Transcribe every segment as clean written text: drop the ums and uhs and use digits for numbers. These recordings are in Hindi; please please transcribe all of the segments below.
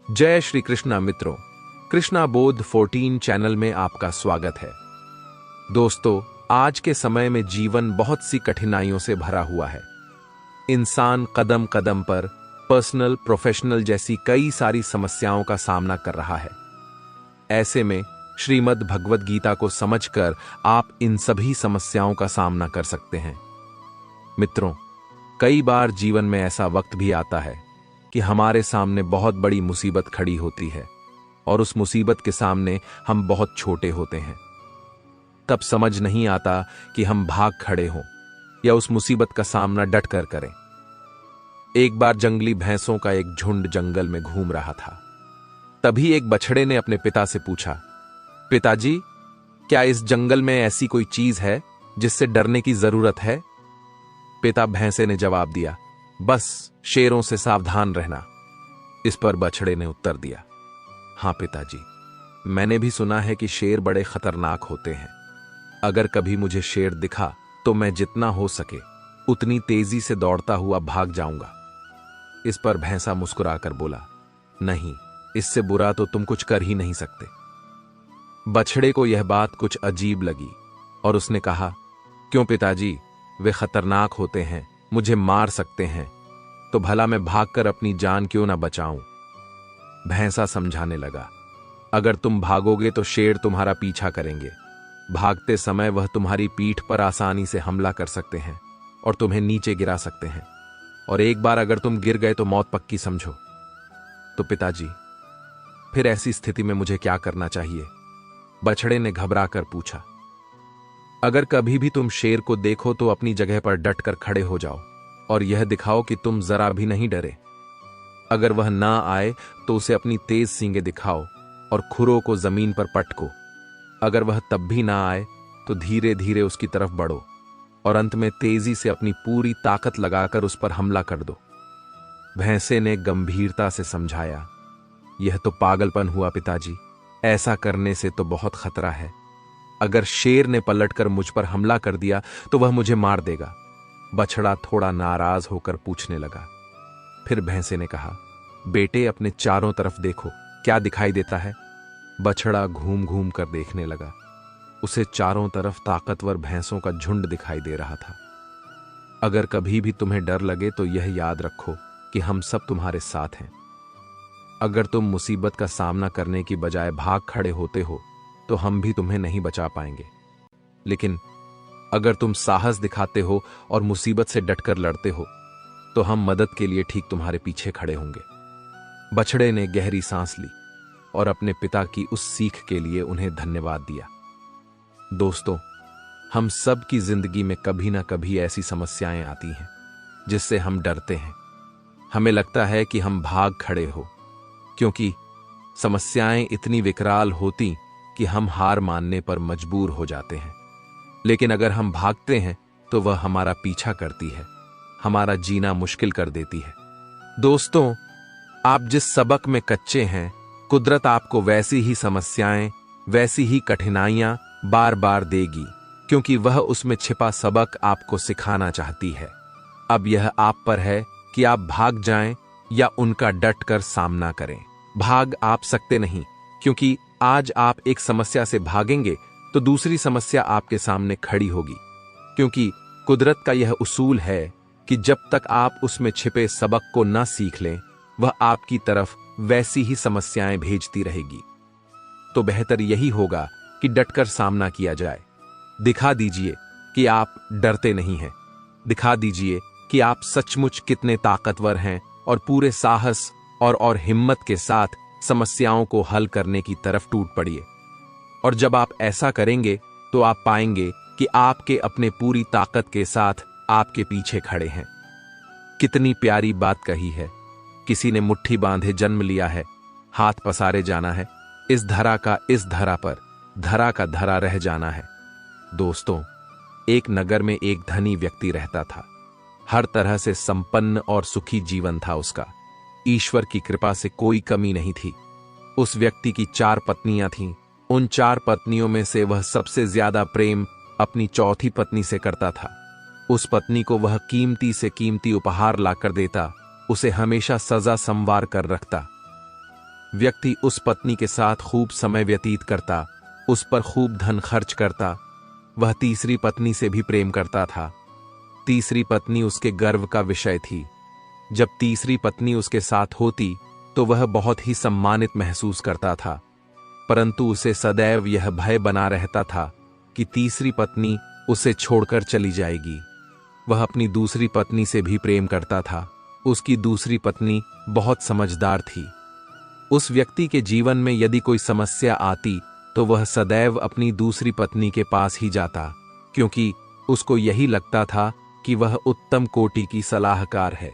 जय श्री कृष्णा मित्रों, कृष्णा बोध 14 चैनल में आपका स्वागत है। दोस्तों, आज के समय में जीवन बहुत सी कठिनाइयों से भरा हुआ है। इंसान कदम कदम पर पर्सनल, प्रोफेशनल जैसी कई सारी समस्याओं का सामना कर रहा है। ऐसे में श्रीमद् भगवद गीता को समझकर आप इन सभी समस्याओं का सामना कर सकते हैं। मित्रों, कई बार जीवन में ऐसा वक्त भी आता है कि हमारे सामने बहुत बड़ी मुसीबत खड़ी होती है और उस मुसीबत के सामने हम बहुत छोटे होते हैं। तब समझ नहीं आता कि हम भाग खड़े हों या उस मुसीबत का सामना डट कर करें। एक बार जंगली भैंसों का एक झुंड जंगल में घूम रहा था। तभी एक बछड़े ने अपने पिता से पूछा, पिताजी, क्या इस जंगल में ऐसी कोई चीज है जिससे डरने की जरूरत है? पिता भैंसे ने जवाब दिया, बस शेरों से सावधान रहना। इस पर बछड़े ने उत्तर दिया, हां पिताजी, मैंने भी सुना है कि शेर बड़े खतरनाक होते हैं। अगर कभी मुझे शेर दिखा तो मैं जितना हो सके उतनी तेजी से दौड़ता हुआ भाग जाऊंगा। इस पर भैंसा मुस्कुराकर बोला, नहीं, इससे बुरा तो तुम कुछ कर ही नहीं सकते। बछड़े को यह बात कुछ अजीब लगी और उसने कहा, क्यों पिताजी, वे खतरनाक होते हैं, मुझे मार सकते हैं, तो भला मैं भागकर अपनी जान क्यों ना बचाऊं? भैंसा समझाने लगा, अगर तुम भागोगे तो शेर तुम्हारा पीछा करेंगे। भागते समय वह तुम्हारी पीठ पर आसानी से हमला कर सकते हैं और तुम्हें नीचे गिरा सकते हैं, और एक बार अगर तुम गिर गए तो मौत पक्की समझो। तो पिताजी, फिर ऐसी स्थिति में मुझे क्या करना चाहिए? बछड़े ने घबराकर पूछा। अगर कभी भी तुम शेर को देखो तो अपनी जगह पर डटकर खड़े हो जाओ और यह दिखाओ कि तुम जरा भी नहीं डरे। अगर वह ना आए तो उसे अपनी तेज सींगें दिखाओ और खुरों को जमीन पर पटको। अगर वह तब भी ना आए तो धीरे धीरे उसकी तरफ बढ़ो और अंत में तेजी से अपनी पूरी ताकत लगाकर उस पर हमला कर दो। भैंसे ने गंभीरता से समझाया, यह तो पागलपन हुआ पिताजी, ऐसा करने से तो बहुत खतरा है। अगर शेर ने पलटकर मुझ पर हमला कर दिया तो वह मुझे मार देगा। बछड़ा थोड़ा नाराज होकर पूछने लगा। फिर भैंसे ने कहा, बेटे, अपने चारों तरफ देखो, क्या दिखाई देता है? बछड़ा घूम घूम कर देखने लगा। उसे चारों तरफ ताकतवर भैंसों का झुंड दिखाई दे रहा था। अगर कभी भी तुम्हें डर लगे तो यह याद रखो कि हम सब तुम्हारे साथ हैं। अगर तुम मुसीबत का सामना करने की बजाय भाग खड़े होते हो तो हम भी तुम्हें नहीं बचा पाएंगे, लेकिन अगर तुम साहस दिखाते हो और मुसीबत से डटकर लड़ते हो तो हम मदद के लिए ठीक तुम्हारे पीछे खड़े होंगे। बछड़े ने गहरी सांस ली और अपने पिता की उस सीख के लिए उन्हें धन्यवाद दिया। दोस्तों, हम सब की जिंदगी में कभी ना कभी ऐसी समस्याएं आती हैं जिससे हम डरते हैं। हमें लगता है कि हम भाग खड़े हो, क्योंकि समस्याएं इतनी विकराल होती कि हम हार मानने पर मजबूर हो जाते हैं। लेकिन अगर हम भागते हैं तो वह हमारा पीछा करती है, हमारा जीना मुश्किल कर देती है। दोस्तों, आप जिस सबक में कच्चे हैं, कुदरत आपको वैसी ही समस्याएं, वैसी ही कठिनाइयां बार बार देगी, क्योंकि वह उसमें छिपा सबक आपको सिखाना चाहती है। अब यह आप पर है कि आप भाग जाएं या उनका डटकर सामना करें। भाग आप सकते नहीं, क्योंकि आज आप एक समस्या से भागेंगे तो दूसरी समस्या आपके सामने खड़ी होगी, क्योंकि कुदरत का यह उसूल है कि जब तक आप उसमें छिपे सबक को न सीख लें, वह आपकी तरफ वैसी ही समस्याएं भेजती रहेगी। तो बेहतर यही होगा कि डटकर सामना किया जाए। दिखा दीजिए कि आप डरते नहीं हैं। दिखा दीजिए कि आप सचमुच कितने ताकतवर हैं और पूरे साहस और हिम्मत के साथ समस्याओं को हल करने की तरफ टूट पड़िए। और जब आप ऐसा करेंगे तो आप पाएंगे कि आपके अपने पूरी ताकत के साथ आपके पीछे खड़े हैं। कितनी प्यारी बात कही है। किसी ने मुट्ठी बांधे जन्म लिया है, हाथ पसारे जाना है, इस धरा का इस धरा पर, धरा का धरा रह जाना है। दोस्तों, एक नगर में एक धनी व्यक्ति रहता था। हर तरह से संपन्न और सुखी जीवन था उसका। ईश्वर की कृपा से कोई कमी नहीं थी। उस व्यक्ति की 4 पत्नियां थीं। उन 4 पत्नियों में से वह सबसे ज्यादा प्रेम अपनी चौथी पत्नी से करता था। उस पत्नी को वह कीमती से कीमती उपहार लाकर देता, उसे हमेशा सजा संवार कर रखता। व्यक्ति उस पत्नी के साथ खूब समय व्यतीत करता, उस पर खूब धन खर्च करता। वह तीसरी पत्नी से भी प्रेम करता था। तीसरी पत्नी उसके गर्व का विषय थी। जब तीसरी पत्नी उसके साथ होती तो वह बहुत ही सम्मानित महसूस करता था, परंतु उसे सदैव यह भय बना रहता था कि तीसरी पत्नी उसे छोड़कर चली जाएगी। वह अपनी दूसरी पत्नी से भी प्रेम करता था। उसकी दूसरी पत्नी बहुत समझदार थी। उस व्यक्ति के जीवन में यदि कोई समस्या आती तो वह सदैव अपनी दूसरी पत्नी के पास ही जाता, क्योंकि उसको यही लगता था कि वह उत्तम कोटि की सलाहकार है।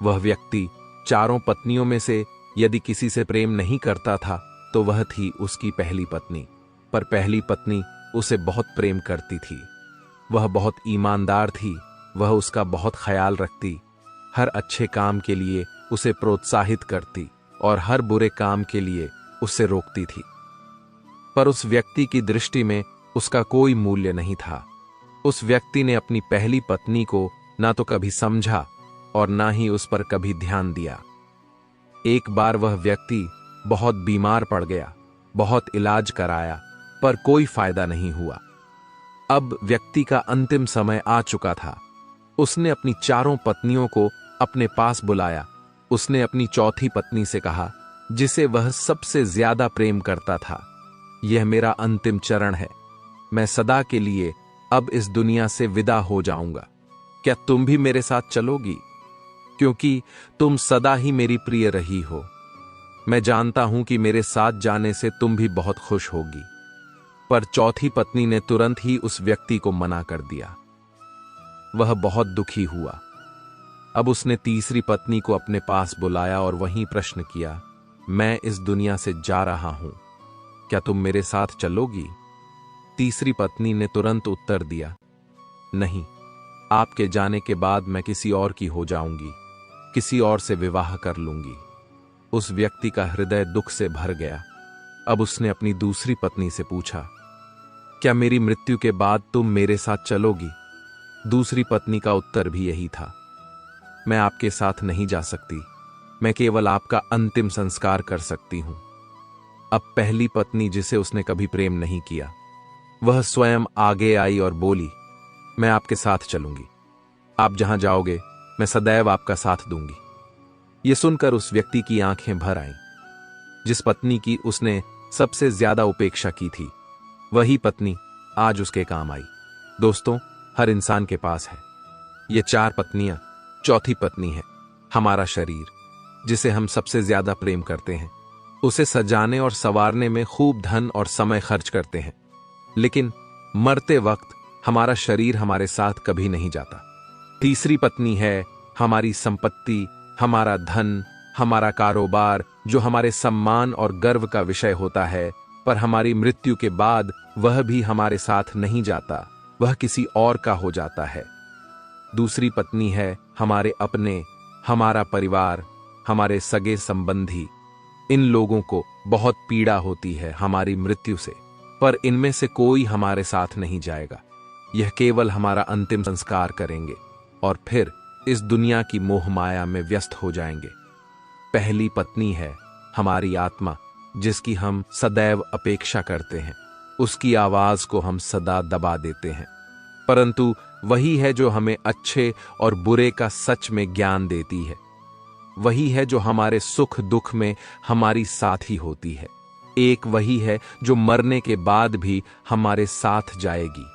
वह व्यक्ति चारों पत्नियों में से यदि किसी से प्रेम नहीं करता था तो वह थी उसकी पहली पत्नी। पर पहली पत्नी उसे बहुत प्रेम करती थी। वह बहुत ईमानदार थी। वह उसका बहुत ख्याल रखती, हर अच्छे काम के लिए उसे प्रोत्साहित करती और हर बुरे काम के लिए उससे रोकती थी। पर उस व्यक्ति की दृष्टि में उसका कोई मूल्य नहीं था। उस व्यक्ति ने अपनी पहली पत्नी को ना तो कभी समझा और ना ही उस पर कभी ध्यान दिया। एक बार वह व्यक्ति बहुत बीमार पड़ गया, बहुत इलाज कराया, पर कोई फायदा नहीं हुआ। अब व्यक्ति का अंतिम समय आ चुका था। उसने अपनी चारों पत्नियों को अपने पास बुलाया। उसने अपनी चौथी पत्नी से कहा, जिसे वह सबसे ज्यादा प्रेम करता था, यह मेरा अंतिम चरण है। मैं सदा के लिए अब इस दुनिया से विदा हो जाऊंगा। क्या तुम भी मेरे साथ चलोगी? क्योंकि तुम सदा ही मेरी प्रिय रही हो। मैं जानता हूं कि मेरे साथ जाने से तुम भी बहुत खुश होगी। पर चौथी पत्नी ने तुरंत ही उस व्यक्ति को मना कर दिया। वह बहुत दुखी हुआ। अब उसने तीसरी पत्नी को अपने पास बुलाया और वहीं प्रश्न किया, मैं इस दुनिया से जा रहा हूं, क्या तुम मेरे साथ चलोगी? तीसरी पत्नी ने तुरंत उत्तर दिया, नहीं, आपके जाने के बाद मैं किसी और की हो जाऊंगी, किसी और से विवाह कर लूंगी। उस व्यक्ति का हृदय दुख से भर गया। अब उसने अपनी दूसरी पत्नी से पूछा, क्या मेरी मृत्यु के बाद तुम मेरे साथ चलोगी? दूसरी पत्नी का उत्तर भी यही था, मैं आपके साथ नहीं जा सकती, मैं केवल आपका अंतिम संस्कार कर सकती हूं। अब पहली पत्नी, जिसे उसने कभी प्रेम नहीं किया, वह स्वयं आगे आई और बोली, मैं आपके साथ चलूंगी, आप जहां जाओगे मैं सदैव आपका साथ दूंगी। यह सुनकर उस व्यक्ति की आंखें भर आईं। जिस पत्नी की उसने सबसे ज्यादा उपेक्षा की थी, वही पत्नी आज उसके काम आई। दोस्तों, हर इंसान के पास है ये चार पत्नियां। चौथी पत्नी है हमारा शरीर, जिसे हम सबसे ज्यादा प्रेम करते हैं। उसे सजाने और संवारने में खूब धन और समय खर्च करते हैं, लेकिन मरते वक्त हमारा शरीर हमारे साथ कभी नहीं जाता। तीसरी पत्नी है हमारी संपत्ति, हमारा धन, हमारा कारोबार, जो हमारे सम्मान और गर्व का विषय होता है, पर हमारी मृत्यु के बाद वह भी हमारे साथ नहीं जाता, वह किसी और का हो जाता है। दूसरी पत्नी है हमारे अपने, हमारा परिवार, हमारे सगे संबंधी। इन लोगों को बहुत पीड़ा होती है हमारी मृत्यु से, पर इनमें से कोई हमारे साथ नहीं जाएगा। यह केवल हमारा अंतिम संस्कार करेंगे और फिर इस दुनिया की मोह माया में व्यस्त हो जाएंगे। पहली पत्नी है हमारी आत्मा, जिसकी हम सदैव अपेक्षा करते हैं। उसकी आवाज को हम सदा दबा देते हैं, परंतु वही है जो हमें अच्छे और बुरे का सच में ज्ञान देती है। वही है जो हमारे सुख दुख में हमारी साथी होती है। एक वही है जो मरने के बाद भी हमारे साथ जाएगी।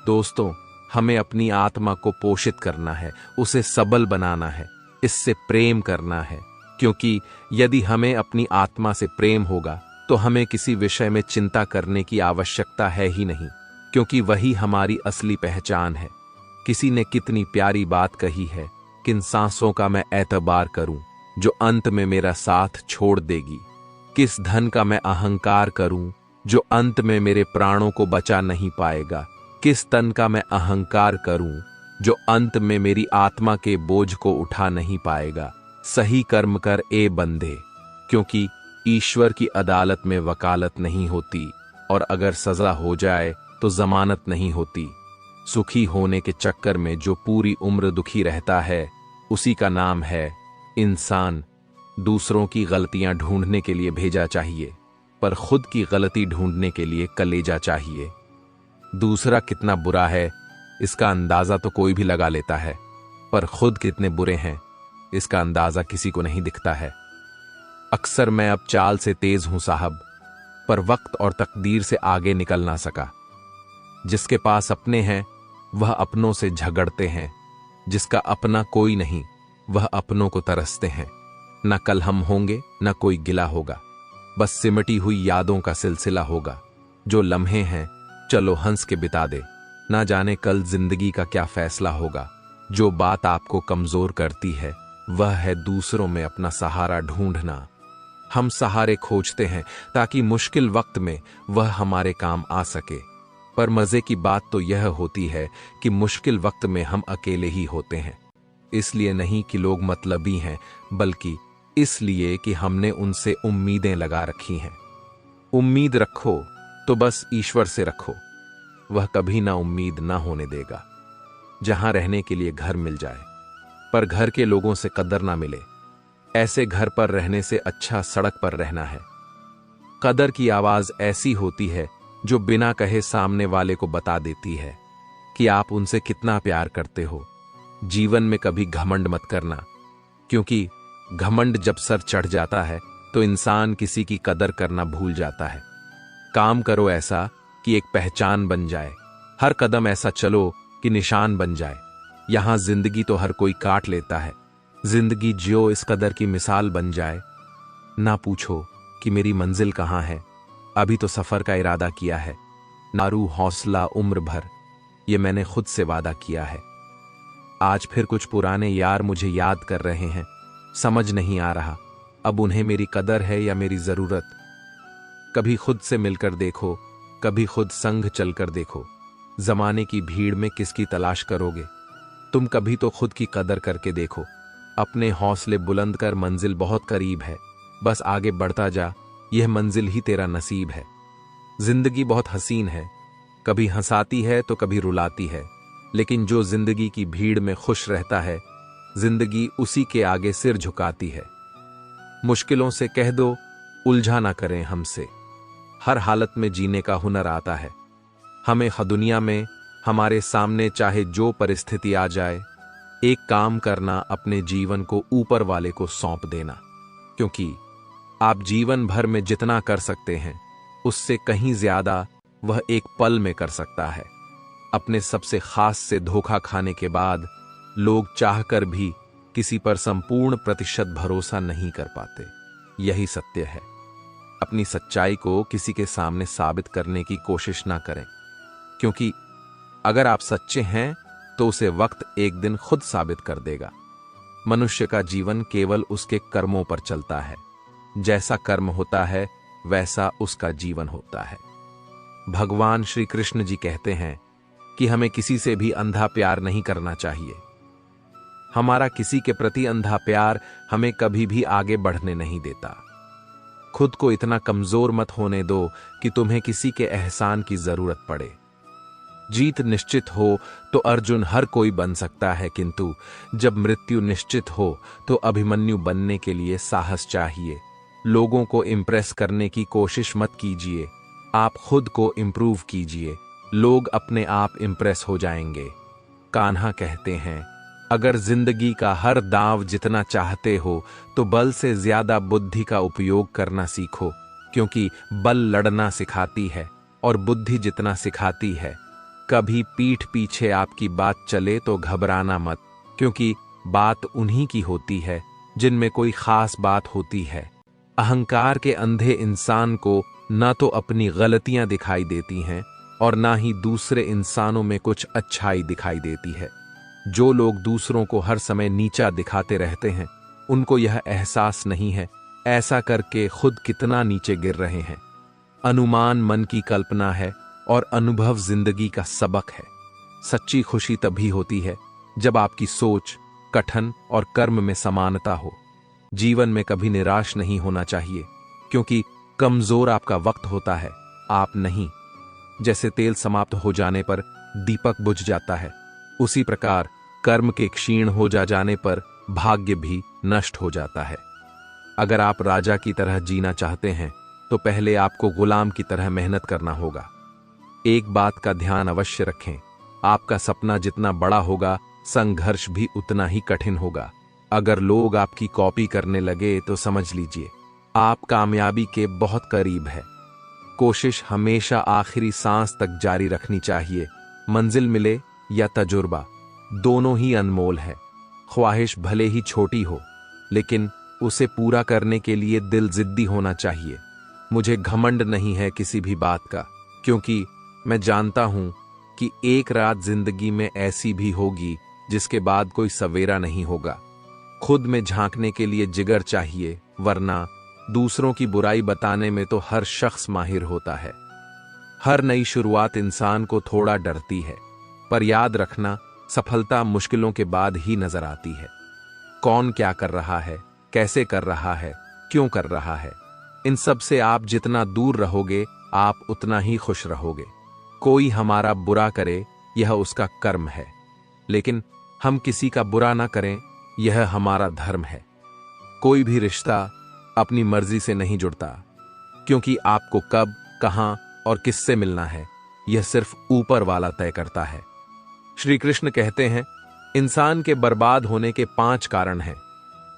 दोस्तों, हमें अपनी आत्मा को पोषित करना है, उसे सबल बनाना है, इससे प्रेम करना है, क्योंकि यदि हमें अपनी आत्मा से प्रेम होगा तो हमें किसी विषय में चिंता करने की आवश्यकता है ही नहीं, क्योंकि वही हमारी असली पहचान है। किसी ने कितनी प्यारी बात कही है, किन सांसों का मैं एतबार करूं जो अंत में मेरा साथ छोड़ देगी। किस धन का मैं अहंकार करूं जो अंत में मेरे प्राणों को बचा नहीं पाएगा। किस तन का मैं अहंकार करूं जो अंत में मेरी आत्मा के बोझ को उठा नहीं पाएगा। सही कर्म कर ए बंदे, क्योंकि ईश्वर की अदालत में वकालत नहीं होती, और अगर सजा हो जाए तो जमानत नहीं होती। सुखी होने के चक्कर में जो पूरी उम्र दुखी रहता है, उसी का नाम है इंसान। दूसरों की गलतियां ढूंढने के लिए भेजा चाहिए, पर खुद की गलती ढूंढने के लिए कलेजा चाहिए। दूसरा कितना बुरा है इसका अंदाजा तो कोई भी लगा लेता है, पर खुद कितने बुरे हैं इसका अंदाजा किसी को नहीं दिखता है। अक्सर मैं अब चाल से तेज हूं साहब, पर वक्त और तकदीर से आगे निकल ना सका। जिसके पास अपने हैं वह अपनों से झगड़ते हैं, जिसका अपना कोई नहीं वह अपनों को तरसते हैं। न कल हम होंगे न कोई गिला होगा, बस सिमटी हुई यादों का सिलसिला होगा। जो लम्हे हैं चलो हंस के बिता दे, ना जाने कल जिंदगी का क्या फैसला होगा। जो बात आपको कमजोर करती है वह है दूसरों में अपना सहारा ढूंढना। हम सहारे खोजते हैं ताकि मुश्किल वक्त में वह हमारे काम आ सके, पर मजे की बात तो यह होती है कि मुश्किल वक्त में हम अकेले ही होते हैं। इसलिए नहीं कि लोग मतलबी हैं, बल्कि इसलिए कि हमने उनसे उम्मीदें लगा रखी हैं। उम्मीद रखो तो बस ईश्वर से रखो, वह कभी ना उम्मीद ना होने देगा। जहां रहने के लिए घर मिल जाए पर घर के लोगों से कदर ना मिले, ऐसे घर पर रहने से अच्छा सड़क पर रहना है। कदर की आवाज ऐसी होती है जो बिना कहे सामने वाले को बता देती है कि आप उनसे कितना प्यार करते हो। जीवन में कभी घमंड मत करना, क्योंकि घमंड जब सर चढ़ जाता है तो इंसान किसी की कदर करना भूल जाता है। काम करो ऐसा कि एक पहचान बन जाए, हर कदम ऐसा चलो कि निशान बन जाए। यहां जिंदगी तो हर कोई काट लेता है, जिंदगी जियो इस कदर की मिसाल बन जाए। ना पूछो कि मेरी मंजिल कहां है, अभी तो सफर का इरादा किया है। नारू हौसला उम्र भर, ये मैंने खुद से वादा किया है। आज फिर कुछ पुराने यार मुझे याद कर रहे हैं, समझ नहीं आ रहा अब उन्हें मेरी कदर है या मेरी जरूरत। कभी खुद से मिलकर देखो, कभी खुद संग चलकर देखो। जमाने की भीड़ में किसकी तलाश करोगे, तुम कभी तो खुद की कदर करके देखो। अपने हौसले बुलंद कर, मंजिल बहुत करीब है, बस आगे बढ़ता जा, यह मंजिल ही तेरा नसीब है। जिंदगी बहुत हसीन है, कभी हंसाती है तो कभी रुलाती है, लेकिन जो जिंदगी की भीड़ में खुश रहता है, जिंदगी उसी के आगे सिर झुकाती है। मुश्किलों से कह दो उलझा ना करें हमसे, हर हालत में जीने का हुनर आता है हमें। दुनिया में हमारे सामने चाहे जो परिस्थिति आ जाए, एक काम करना, अपने जीवन को ऊपर वाले को सौंप देना, क्योंकि आप जीवन भर में जितना कर सकते हैं उससे कहीं ज्यादा वह एक पल में कर सकता है। अपने सबसे खास से धोखा खाने के बाद लोग चाहकर भी किसी पर संपूर्ण प्रतिशत भरोसा नहीं कर पाते, यही सत्य है। अपनी सच्चाई को किसी के सामने साबित करने की कोशिश ना करें, क्योंकि अगर आप सच्चे हैं तो उसे वक्त एक दिन खुद साबित कर देगा। मनुष्य का जीवन केवल उसके कर्मों पर चलता है, जैसा कर्म होता है वैसा उसका जीवन होता है। भगवान श्री कृष्ण जी कहते हैं कि हमें किसी से भी अंधा प्यार नहीं करना चाहिए। हमारा किसी के प्रति अंधा प्यार हमें कभी भी आगे बढ़ने नहीं देता। खुद को इतना कमजोर मत होने दो कि तुम्हें किसी के एहसान की जरूरत पड़े। जीत निश्चित हो तो अर्जुन हर कोई बन सकता है, किंतु जब मृत्यु निश्चित हो तो अभिमन्यु बनने के लिए साहस चाहिए। लोगों को इंप्रेस करने की कोशिश मत कीजिए, आप खुद को इंप्रूव कीजिए, लोग अपने आप इंप्रेस हो जाएंगे। कान्हा कहते हैं, अगर जिंदगी का हर दांव जितना चाहते हो तो बल से ज्यादा बुद्धि का उपयोग करना सीखो, क्योंकि बल लड़ना सिखाती है और बुद्धि जितना सिखाती है। कभी पीठ पीछे आपकी बात चले तो घबराना मत, क्योंकि बात उन्हीं की होती है जिनमें कोई खास बात होती है। अहंकार के अंधे इंसान को ना तो अपनी गलतियां दिखाई देती हैं और ना ही दूसरे इंसानों में कुछ अच्छाई दिखाई देती है। जो लोग दूसरों को हर समय नीचा दिखाते रहते हैं, उनको यह एहसास नहीं है ऐसा करके खुद कितना नीचे गिर रहे हैं। अनुमान मन की कल्पना है और अनुभव जिंदगी का सबक है। सच्ची खुशी तभी होती है जब आपकी सोच, कथन और कर्म में समानता हो। जीवन में कभी निराश नहीं होना चाहिए, क्योंकि कमजोर आपका वक्त होता है, आप नहीं। जैसे तेल समाप्त हो जाने पर दीपक बुझ जाता है, उसी प्रकार कर्म के क्षीण हो जाने पर भाग्य भी नष्ट हो जाता है। अगर आप राजा की तरह जीना चाहते हैं तो पहले आपको गुलाम की तरह मेहनत करना होगा। एक बात का ध्यान अवश्य रखें, आपका सपना जितना बड़ा होगा, संघर्ष भी उतना ही कठिन होगा। अगर लोग आपकी कॉपी करने लगे तो समझ लीजिए आप कामयाबी के बहुत करीब है। कोशिश हमेशा आखिरी सांस तक जारी रखनी चाहिए। मंजिल मिले या तजुर्बा, दोनों ही अनमोल है। ख्वाहिश भले ही छोटी हो, लेकिन उसे पूरा करने के लिए दिल जिद्दी होना चाहिए। मुझे घमंड नहीं है किसी भी बात का, क्योंकि मैं जानता हूं कि एक रात जिंदगी में ऐसी भी होगी जिसके बाद कोई सवेरा नहीं होगा। खुद में झांकने के लिए जिगर चाहिए, वरना दूसरों की बुराई बताने में तो हर शख्स माहिर होता है। हर नई शुरुआत इंसान को थोड़ा डरती है, पर याद रखना, सफलता मुश्किलों के बाद ही नजर आती है। कौन क्या कर रहा है, कैसे कर रहा है, क्यों कर रहा है, इन सब से आप जितना दूर रहोगे, आप उतना ही खुश रहोगे। कोई हमारा बुरा करे, यह उसका कर्म है, लेकिन हम किसी का बुरा ना करें, यह हमारा धर्म है। कोई भी रिश्ता अपनी मर्जी से नहीं जुड़ता, क्योंकि आपको कब, कहां और किससे मिलना है, यह सिर्फ ऊपर वाला तय करता है। श्री कृष्ण कहते हैं, इंसान के बर्बाद होने के 5 कारण हैं: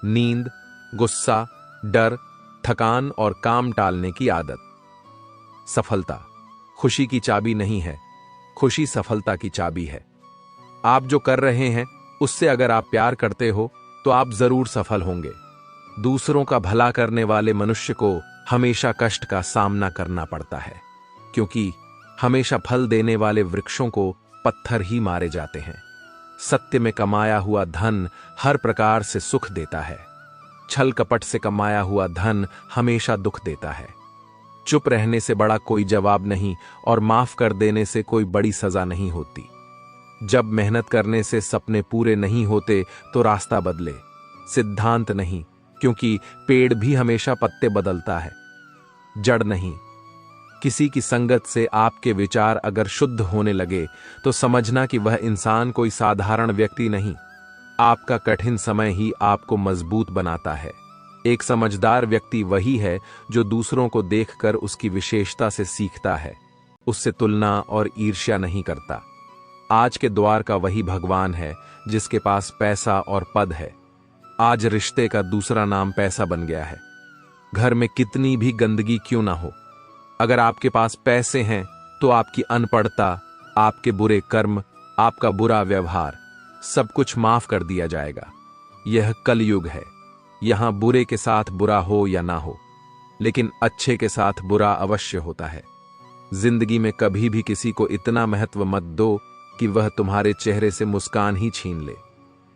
नींद, गुस्सा, डर, थकान और काम टालने की आदत। सफलता खुशी की चाबी नहीं है, खुशी सफलता की चाबी है। आप जो कर रहे हैं उससे अगर आप प्यार करते हो तो आप जरूर सफल होंगे। दूसरों का भला करने वाले मनुष्य को हमेशा कष्ट का सामना करना पड़ता है, क्योंकि हमेशा फल देने वाले वृक्षों को पत्थर ही मारे जाते हैं। सत्य में कमाया हुआ धन हर प्रकार से सुख देता है, छल कपट से कमाया हुआ धन हमेशा दुख देता है। चुप रहने से बड़ा कोई जवाब नहीं और माफ कर देने से कोई बड़ी सजा नहीं होती। जब मेहनत करने से सपने पूरे नहीं होते तो रास्ता बदले, सिद्धांत नहीं, क्योंकि पेड़ भी हमेशा पत्ते बदलता है, जड़ नहीं। किसी की संगत से आपके विचार अगर शुद्ध होने लगे तो समझना कि वह इंसान कोई साधारण व्यक्ति नहीं। आपका कठिन समय ही आपको मजबूत बनाता है। एक समझदार व्यक्ति वही है जो दूसरों को देखकर उसकी विशेषता से सीखता है, उससे तुलना और ईर्ष्या नहीं करता। आज के द्वार का वही भगवान है जिसके पास पैसा और पद है। आज रिश्ते का दूसरा नाम पैसा बन गया है। घर में कितनी भी गंदगी क्यों ना हो, अगर आपके पास पैसे हैं तो आपकी अनपढ़ता, आपके बुरे कर्म, आपका बुरा व्यवहार, सब कुछ माफ कर दिया जाएगा। यह कलयुग है। यहां बुरे के साथ बुरा हो या ना हो, लेकिन अच्छे के साथ बुरा अवश्य होता है। जिंदगी में कभी भी किसी को इतना महत्व मत दो कि वह तुम्हारे चेहरे से मुस्कान ही छीन ले।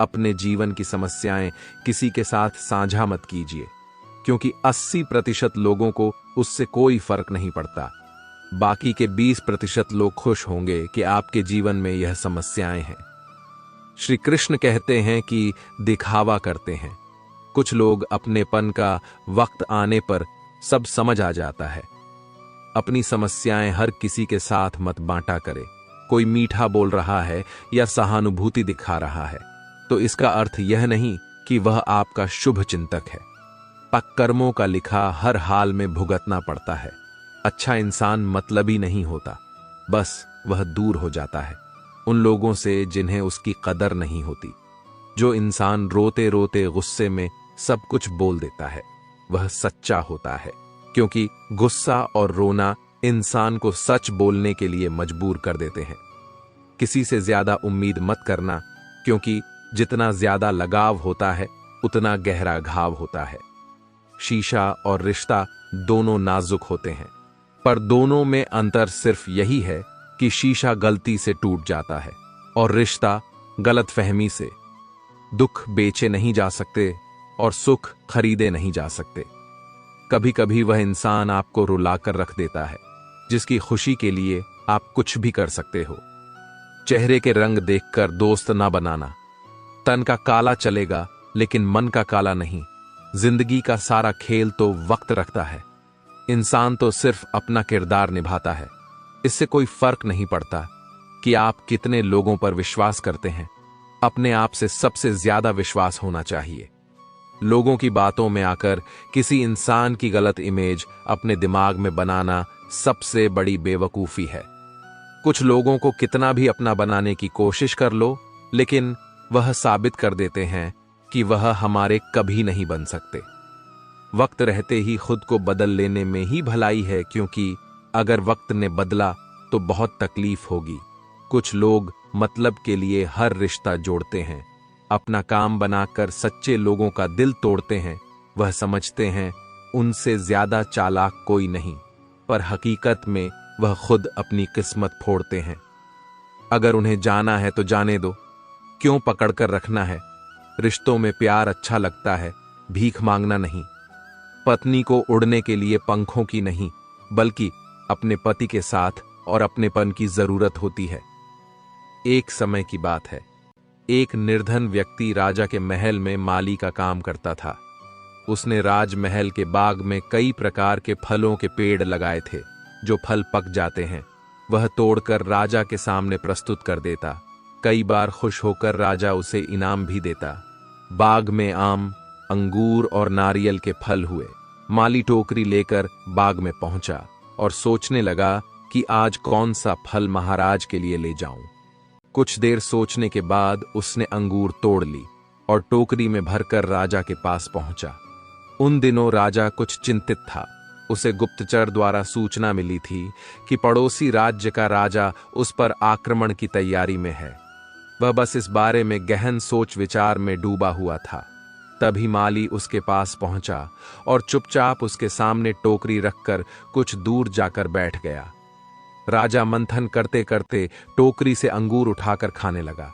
अपने जीवन की समस्याएं किसी के साथ साझा मत कीजिए, क्योंकि 80% लोगों को उससे कोई फर्क नहीं पड़ता। बाकी के 20% लोग खुश होंगे कि आपके जीवन में यह समस्याएं हैं। श्री कृष्ण कहते हैं कि दिखावा करते हैं। कुछ लोग अपनेपन का वक्त आने पर सब समझ आ जाता है। अपनी समस्याएं हर किसी के साथ मत बांटा करे। कोई मीठा बोल रहा है या सहानुभूति दिखा रहा है तो इसका अर्थ यह नहीं कि वह आपका शुभ चिंतक है। पक कर्मों का लिखा हर हाल में भुगतना पड़ता है। अच्छा इंसान मतलबी नहीं होता, बस वह दूर हो जाता है उन लोगों से जिन्हें उसकी कदर नहीं होती। जो इंसान रोते रोते गुस्से में सब कुछ बोल देता है वह सच्चा होता है, क्योंकि गुस्सा और रोना इंसान को सच बोलने के लिए मजबूर कर देते हैं। किसी से ज्यादा उम्मीद मत करना, क्योंकि जितना ज्यादा लगाव होता है उतना गहरा घाव होता है। शीशा और रिश्ता दोनों नाजुक होते हैं, पर दोनों में अंतर सिर्फ यही है कि शीशा गलती से टूट जाता है और रिश्ता गलतफहमी से। दुख बेचे नहीं जा सकते और सुख खरीदे नहीं जा सकते। कभी कभी वह इंसान आपको रुलाकर रख देता है जिसकी खुशी के लिए आप कुछ भी कर सकते हो। चेहरे के रंग देखकर दोस्त ना बनाना। तन का काला चलेगा लेकिन मन का काला नहीं। जिंदगी का सारा खेल तो वक्त रखता है। इंसान तो सिर्फ अपना किरदार निभाता है। इससे कोई फर्क नहीं पड़ता कि आप कितने लोगों पर विश्वास करते हैं। अपने आप से सबसे ज्यादा विश्वास होना चाहिए। लोगों की बातों में आकर किसी इंसान की गलत इमेज अपने दिमाग में बनाना सबसे बड़ी बेवकूफी है। कुछ लोगों को कितना भी अपना बनाने की कोशिश कर लो, लेकिन वह साबित कर देते हैं कि वह हमारे कभी नहीं बन सकते। वक्त रहते ही खुद को बदल लेने में ही भलाई है, क्योंकि अगर वक्त ने बदला तो बहुत तकलीफ होगी। कुछ लोग मतलब के लिए हर रिश्ता जोड़ते हैं, अपना काम बनाकर सच्चे लोगों का दिल तोड़ते हैं। वह समझते हैं उनसे ज्यादा चालाक कोई नहीं, पर हकीकत में वह खुद अपनी किस्मत फोड़ते हैं। अगर उन्हें जाना है तो जाने दो, क्यों पकड़कर रखना है। रिश्तों में प्यार अच्छा लगता है, भीख मांगना नहीं। पत्नी को उड़ने के लिए पंखों की नहीं, बल्कि अपने पति के साथ और अपनेपन की जरूरत होती है। एक समय की बात है, एक निर्धन व्यक्ति राजा के महल में माली का काम करता था। उसने राजमहल के बाग में कई प्रकार के फलों के पेड़ लगाए थे। जो फल पक जाते हैं वह तोड़कर राजा के सामने प्रस्तुत कर देता। कई बार खुश होकर राजा उसे इनाम भी देता। बाग में आम, अंगूर और नारियल के फल हुए। माली टोकरी लेकर बाग में पहुंचा और सोचने लगा कि आज कौन सा फल महाराज के लिए ले जाऊं। कुछ देर सोचने के बाद उसने अंगूर तोड़ ली और टोकरी में भरकर राजा के पास पहुंचा। उन दिनों राजा कुछ चिंतित था। उसे गुप्तचर द्वारा सूचना मिली थी कि पड़ोसी राज्य का राजा उस पर आक्रमण की तैयारी में है। वह बस इस बारे में गहन सोच विचार में डूबा हुआ था। तभी माली उसके पास पहुंचा और चुपचाप उसके सामने टोकरी रखकर कुछ दूर जाकर बैठ गया। राजा मंथन करते करते टोकरी से अंगूर उठाकर खाने लगा।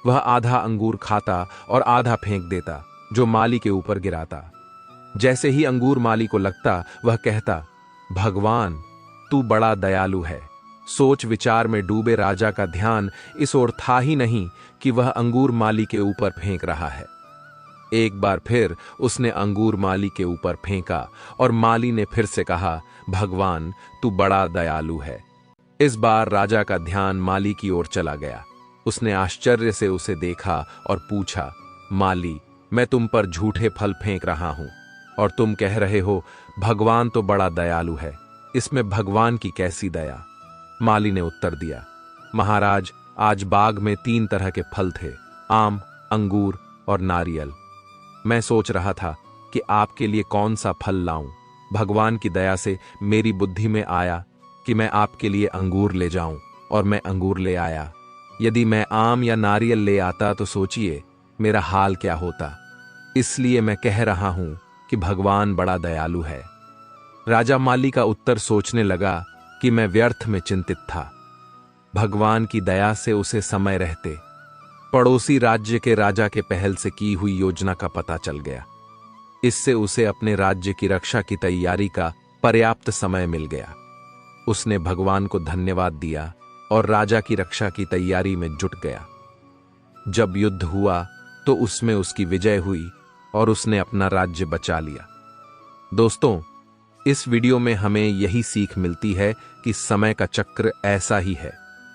वह आधा अंगूर खाता और आधा फेंक देता, जो माली के ऊपर गिराता। जैसे ही अंगूर माली को लगता, वह कहता, भगवान तू बड़ा दयालु है। सोच विचार में डूबे राजा का ध्यान इस ओर था ही नहीं कि वह अंगूर माली के ऊपर फेंक रहा है। एक बार फिर उसने अंगूर माली के ऊपर फेंका और माली ने फिर से कहा, भगवान तू बड़ा दयालु है। इस बार राजा का ध्यान माली की ओर चला गया। उसने आश्चर्य से उसे देखा और पूछा, माली मैं तुम पर झूठे फल फेंक रहा हूं और तुम कह रहे हो भगवान तो बड़ा दयालु है, इसमें भगवान की कैसी दया। माली ने उत्तर दिया, महाराज आज बाग में 3 तरह के फल थे, आम, अंगूर और नारियल। मैं सोच रहा था कि आपके लिए कौन सा फल लाऊं। भगवान की दया से मेरी बुद्धि में आया कि मैं आपके लिए अंगूर ले जाऊं, और मैं अंगूर ले आया। यदि मैं आम या नारियल ले आता तो सोचिए मेरा हाल क्या होता। इसलिए मैं कह रहा हूं कि भगवान बड़ा दयालु है। राजा माली का उत्तर सोचने लगा कि मैं व्यर्थ में चिंतित था। भगवान की दया से उसे समय रहते पड़ोसी राज्य के राजा के पहल से की हुई योजना का पता चल गया। इससे उसे अपने राज्य की रक्षा की तैयारी का पर्याप्त समय मिल गया। उसने भगवान को धन्यवाद दिया और राजा की रक्षा की तैयारी में जुट गया। जब युद्ध हुआ तो उसमें उसकी विजय हुई और उसने अपना राज्य बचा लिया। दोस्तों, इस वीडियो में हमें यही सीख मिलती है कि समय का चक्र ऐसा ही है,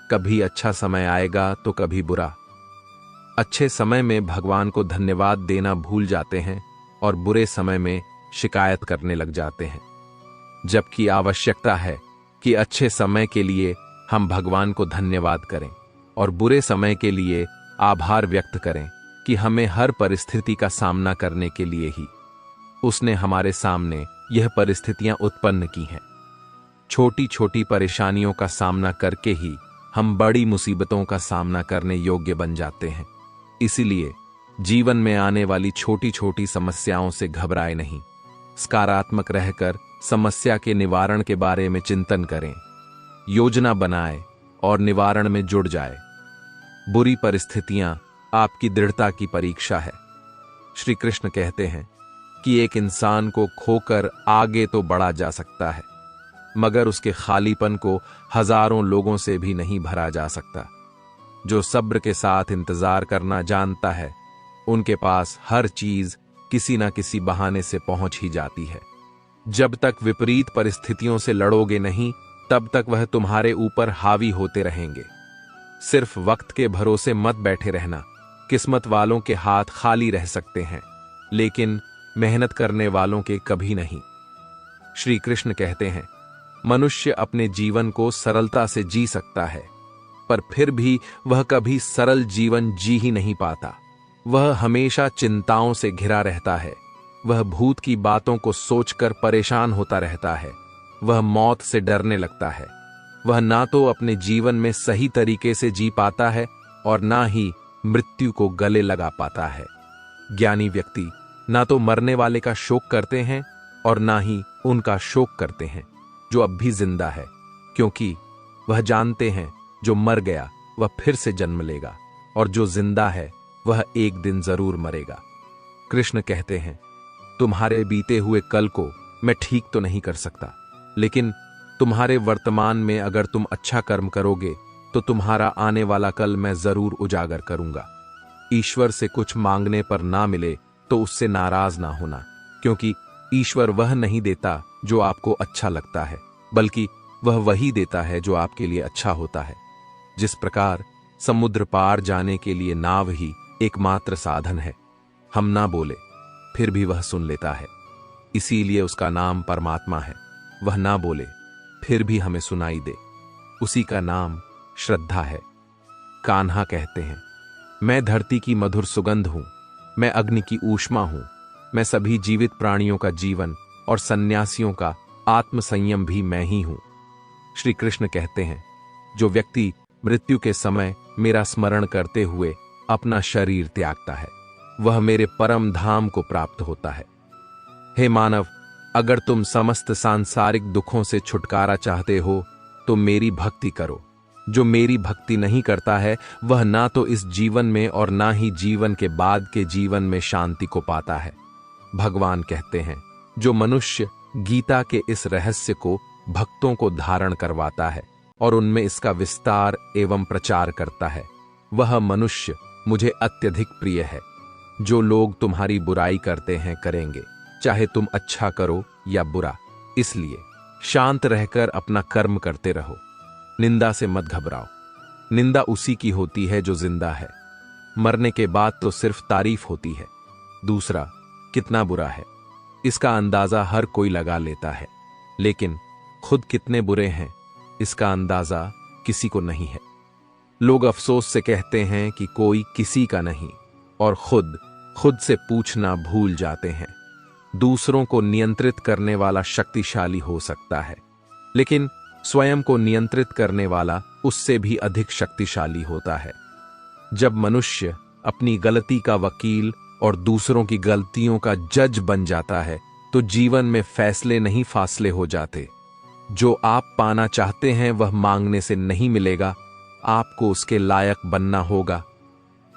कभी अच्छा समय आएगा तो कभी बुरा। अच्छे समय में भगवान को धन्यवाद देना भूल जाते हैं और बुरे समय में शिकायत करने लग जाते हैं, जबकि आवश्यकता है कि अच्छे समय के लिए हम भगवान को धन्यवाद करें और बुरे समय के लिए आभार व्यक्त करें कि हमें हर परिस्थिति का सामना करने के लिए ही उसने हमारे सामने यह परिस्थितियां उत्पन्न की हैं। छोटी छोटी परेशानियों का सामना करके ही हम बड़ी मुसीबतों का सामना करने योग्य बन जाते हैं। इसीलिए जीवन में आने वाली छोटी छोटी समस्याओं से घबराए नहीं, सकारात्मक रहकर समस्या के निवारण के बारे में चिंतन करें, योजना बनाए और निवारण में जुड़ जाए। बुरी परिस्थितियां आपकी दृढ़ता की परीक्षा है। श्री कृष्ण कहते हैं कि एक इंसान को खोकर आगे तो बढ़ा जा सकता है, मगर उसके खालीपन को हजारों लोगों से भी नहीं भरा जा सकता। जो सब्र के साथ इंतजार करना जानता है, उनके पास हर चीज किसी न किसी बहाने से पहुंच ही जाती है। जब तक विपरीत परिस्थितियों से लड़ोगे नहीं, तब तक वह तुम्हारे ऊपर हावी होते रहेंगे। सिर्फ वक्त के भरोसे मत बैठे रहना। किस्मत वालों के हाथ खाली रह सकते हैं, लेकिन मेहनत करने वालों के कभी नहीं। श्री कृष्ण कहते हैं, मनुष्य अपने जीवन को सरलता से जी सकता है, पर फिर भी वह कभी सरल जीवन जी ही नहीं पाता। वह हमेशा चिंताओं से घिरा रहता है। वह भूत की बातों को सोचकर परेशान होता रहता है। वह मौत से डरने लगता है। वह ना तो अपने जीवन में सही तरीके से जी पाता है और ना ही मृत्यु को गले लगा पाता है। ज्ञानी व्यक्ति ना तो मरने वाले का शोक करते हैं और ना ही उनका शोक करते हैं जो अब भी जिंदा है, क्योंकि वह जानते हैं जो मर गया वह फिर से जन्म लेगा और जो जिंदा है वह एक दिन जरूर मरेगा। कृष्ण कहते हैं, तुम्हारे बीते हुए कल को मैं ठीक तो नहीं कर सकता, लेकिन तुम्हारे वर्तमान में अगर तुम अच्छा कर्म करोगे तो तुम्हारा आने वाला कल मैं जरूर उजागर करूंगा। ईश्वर से कुछ मांगने पर ना मिले तो उससे नाराज ना होना, क्योंकि ईश्वर वह नहीं देता जो आपको अच्छा लगता है, बल्कि वह वही देता है जो आपके लिए अच्छा होता है। जिस प्रकार समुद्र पार जाने के लिए नाव ही एकमात्र साधन है, हम ना बोले फिर भी वह सुन लेता है, इसीलिए उसका नाम परमात्मा है। वह ना बोले फिर भी हमें सुनाई दे, उसी का नाम श्रद्धा है। कान्हा कहते हैं, मैं धरती की मधुर सुगंध हूं, मैं अग्नि की ऊष्मा हूं, मैं सभी जीवित प्राणियों का जीवन और सन्यासियों का आत्मसंयम भी मैं ही हूं। श्री कृष्ण कहते हैं, जो व्यक्ति मृत्यु के समय मेरा स्मरण करते हुए अपना शरीर त्यागता है वह मेरे परम धाम को प्राप्त होता है। हे मानव, अगर तुम समस्त सांसारिक दुखों से छुटकारा चाहते हो तो मेरी भक्ति करो। जो मेरी भक्ति नहीं करता है वह ना तो इस जीवन में और ना ही जीवन के बाद के जीवन में शांति को पाता है। भगवान कहते हैं, जो मनुष्य गीता के इस रहस्य को भक्तों को धारण करवाता है और उनमें इसका विस्तार एवं प्रचार करता है, वह मनुष्य मुझे अत्यधिक प्रिय है। जो लोग तुम्हारी बुराई करते हैं करेंगे, चाहे तुम अच्छा करो या बुरा, इसलिए शांत रहकर अपना कर्म करते रहो। निंदा से मत घबराओ, निंदा उसी की होती है जो जिंदा है। मरने के बाद तो सिर्फ तारीफ होती है। दूसरा कितना बुरा है इसका अंदाजा हर कोई लगा लेता है, लेकिन खुद कितने बुरे हैं इसका अंदाजा किसी को नहीं है। लोग अफसोस से कहते हैं कि कोई किसी का नहीं, और खुद से पूछना भूल जाते हैं। दूसरों को नियंत्रित करने वाला शक्तिशाली हो सकता है, लेकिन स्वयं को नियंत्रित करने वाला उससे भी अधिक शक्तिशाली होता है। जब मनुष्य अपनी गलती का वकील और दूसरों की गलतियों का जज बन जाता है तो जीवन में फैसले नहीं फासले हो जाते। जो आप पाना चाहते हैं वह मांगने से नहीं मिलेगा, आपको उसके लायक बनना होगा।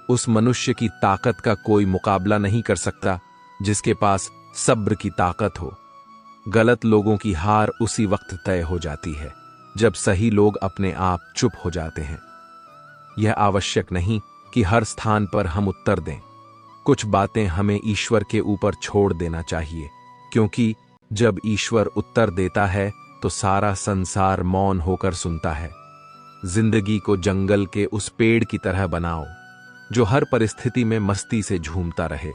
उस मनुष्य की ताकत का कोई मुकाबला नहीं कर सकता जिसके पास सब्र की ताकत हो। गलत लोगों की हार उसी वक्त तय हो जाती है जब सही लोग अपने आप चुप हो जाते हैं। यह आवश्यक नहीं कि हर स्थान पर हम उत्तर दें। कुछ बातें हमें ईश्वर के ऊपर छोड़ देना चाहिए, क्योंकि जब ईश्वर उत्तर देता है तो सारा संसार मौन होकर सुनता है। जिंदगी को जंगल के उस पेड़ की तरह बनाओ जो हर परिस्थिति में मस्ती से झूमता रहे।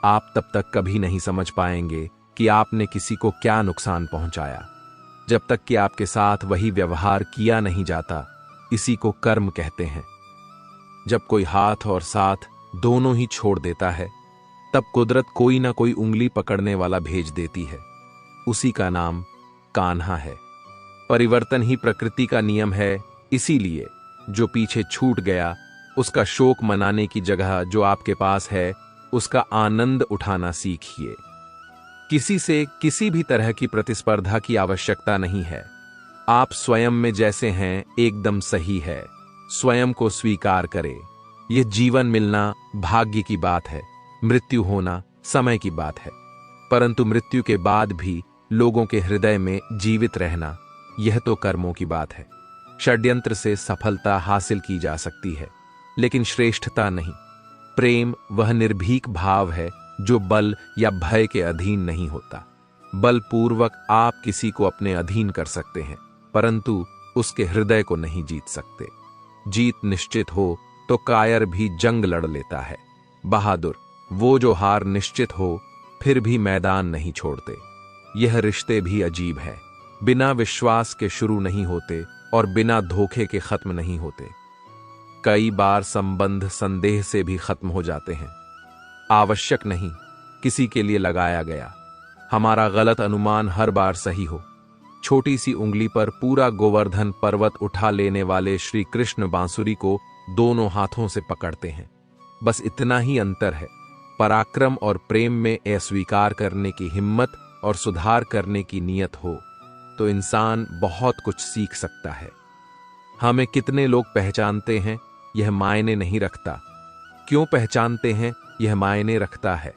आप तब तक कभी नहीं समझ पाएंगे कि आपने किसी को क्या नुकसान पहुंचाया, जब तक कि आपके साथ वही व्यवहार किया नहीं जाता। इसी को कर्म कहते हैं। जब कोई हाथ और साथ दोनों ही छोड़ देता है, तब कुदरत कोई ना कोई उंगली पकड़ने वाला भेज देती है। उसी का नाम कान्हा है। परिवर्तन ही प्रकृति का नियम है, इसीलिए जो पीछे छूट गया उसका शोक मनाने की जगह जो आपके पास है उसका आनंद उठाना सीखिए। किसी से किसी भी तरह की प्रतिस्पर्धा की आवश्यकता नहीं है। आप स्वयं में जैसे हैं एकदम सही है। स्वयं को स्वीकार करें। यह जीवन मिलना भाग्य की बात है, मृत्यु होना समय की बात है, परंतु मृत्यु के बाद भी लोगों के हृदय में जीवित रहना यह तो कर्मों की बात है। षड्यंत्र से सफलता हासिल की जा सकती है, लेकिन श्रेष्ठता नहीं। प्रेम वह निर्भीक भाव है जो बल या भय के अधीन नहीं होता। बलपूर्वक आप किसी को अपने अधीन कर सकते हैं, परंतु उसके हृदय को नहीं जीत सकते। जीत निश्चित हो तो कायर भी जंग लड़ लेता है। बहादुर वो जो हार निश्चित हो फिर भी मैदान नहीं छोड़ते। यह रिश्ते भी अजीब है, बिना विश्वास के शुरू नहीं होते और बिना धोखे के खत्म नहीं होते। कई बार संबंध संदेह से भी खत्म हो जाते हैं। आवश्यक नहीं किसी के लिए लगाया गया हमारा गलत अनुमान हर बार सही हो। छोटी सी उंगली पर पूरा गोवर्धन पर्वत उठा लेने वाले श्री कृष्ण बांसुरी को दोनों हाथों से पकड़ते हैं। बस इतना ही अंतर है, पराक्रम और प्रेम में अस्वीकार करने की हिम्मत और सुधार करने की नीयत हो तो इंसान बहुत कुछ सीख सकता है। हमें कितने लोग पहचानते हैं यह मायने नहीं रखता, क्यों पहचानते हैं यह मायने रखता है।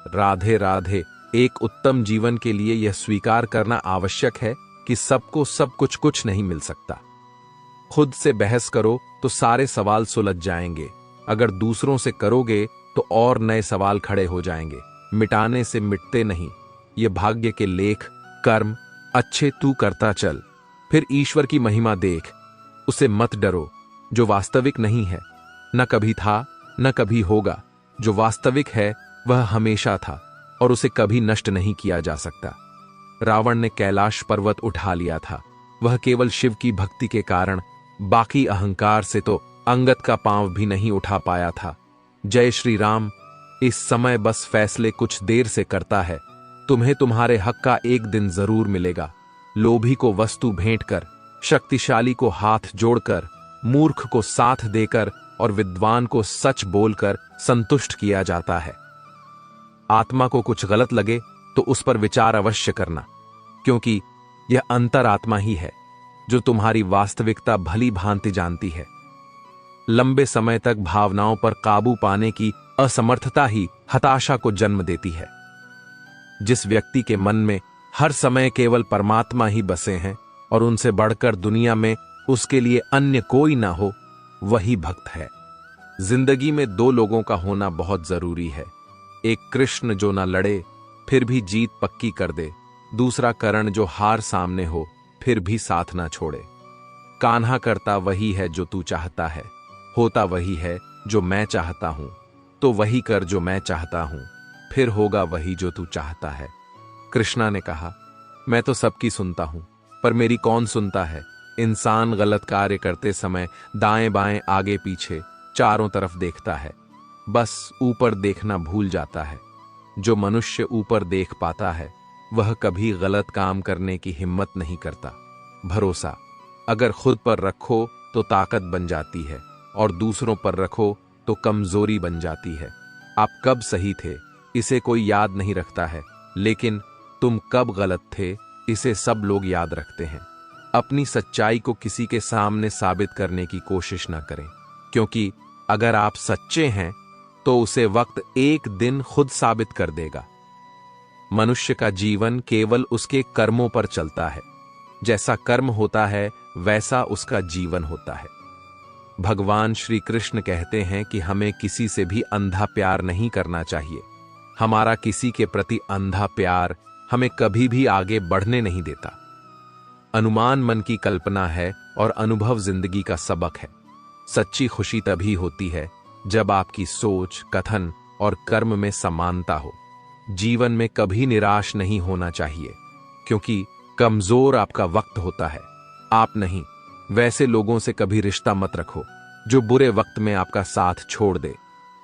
राधे राधे। एक उत्तम जीवन के लिए यह स्वीकार करना आवश्यक है कि सबको सब कुछ नहीं मिल सकता। खुद से बहस करो तो सारे सवाल सुलझ जाएंगे, अगर दूसरों से करोगे तो और नए सवाल खड़े हो जाएंगे। मिटाने से मिटते नहीं, ये भाग्य के लेख कर्म अच्छे तू करता चल, फिर ईश्वर की महिमा देख। उसे मत डरो जो वास्तविक नहीं है, न कभी था न कभी होगा। जो वास्तविक है वह हमेशा था और उसे कभी नष्ट नहीं किया जा सकता। रावण ने कैलाश पर्वत उठा लिया था, वह केवल शिव की भक्ति के कारण, बाकी अहंकार से तो अंगद का पांव भी नहीं उठा पाया था। जय श्री राम। इस समय बस फैसले कुछ देर से करता है, तुम्हें तुम्हारे हक का एक दिन जरूर मिलेगा। लोभी को वस्तु भेंट कर, शक्तिशाली को हाथ जोड़कर, मूर्ख को साथ देकर और विद्वान को सच बोलकर संतुष्ट किया जाता है। आत्मा को कुछ गलत लगे तो उस पर विचार अवश्य करना, क्योंकि यह अंतरात्मा ही है जो तुम्हारी वास्तविकता भली भांति जानती है। लंबे समय तक भावनाओं पर काबू पाने की असमर्थता ही हताशा को जन्म देती है। जिस व्यक्ति के मन में हर समय केवल परमात्मा ही बसे हैं और उनसे बढ़कर दुनिया में उसके लिए अन्य कोई ना हो, वही भक्त है। जिंदगी में दो लोगों का होना बहुत जरूरी है। एक कृष्ण जो ना लड़े फिर भी जीत पक्की कर दे, दूसरा कर्ण जो हार सामने हो फिर भी साथ ना छोड़े। कान्हा करता वही है जो तू चाहता है, होता वही है जो मैं चाहता हूं, तो वही कर जो मैं चाहता हूं, फिर होगा वही जो तू चाहता है। कृष्णा ने कहा, मैं तो सबकी सुनता हूं, पर मेरी कौन सुनता है। इंसान गलत कार्य करते समय दाएं बाएं आगे पीछे चारों तरफ देखता है, बस ऊपर देखना भूल जाता है। जो मनुष्य ऊपर देख पाता है वह कभी गलत काम करने की हिम्मत नहीं करता। भरोसा अगर खुद पर रखो तो ताकत बन जाती है और दूसरों पर रखो तो कमजोरी बन जाती है। आप कब सही थे इसे कोई याद नहीं रखता है, लेकिन तुम कब गलत थे इसे सब लोग याद रखते हैं। अपनी सच्चाई को किसी के सामने साबित करने की कोशिश न करें, क्योंकि अगर आप सच्चे हैं तो उसे वक्त एक दिन खुद साबित कर देगा। मनुष्य का जीवन केवल उसके कर्मों पर चलता है, जैसा कर्म होता है वैसा उसका जीवन होता है। भगवान श्री कृष्ण कहते हैं कि हमें किसी से भी अंधा प्यार नहीं करना चाहिए। हमारा किसी के प्रति अंधा प्यार हमें कभी भी आगे बढ़ने नहीं देता। अनुमान मन की कल्पना है और अनुभव जिंदगी का सबक है। सच्ची खुशी तभी होती है जब आपकी सोच, कथन और कर्म में समानता हो। जीवन में कभी निराश नहीं होना चाहिए, क्योंकि कमजोर आपका वक्त होता है, आप नहीं। वैसे लोगों से कभी रिश्ता मत रखो जो बुरे वक्त में आपका साथ छोड़ दे।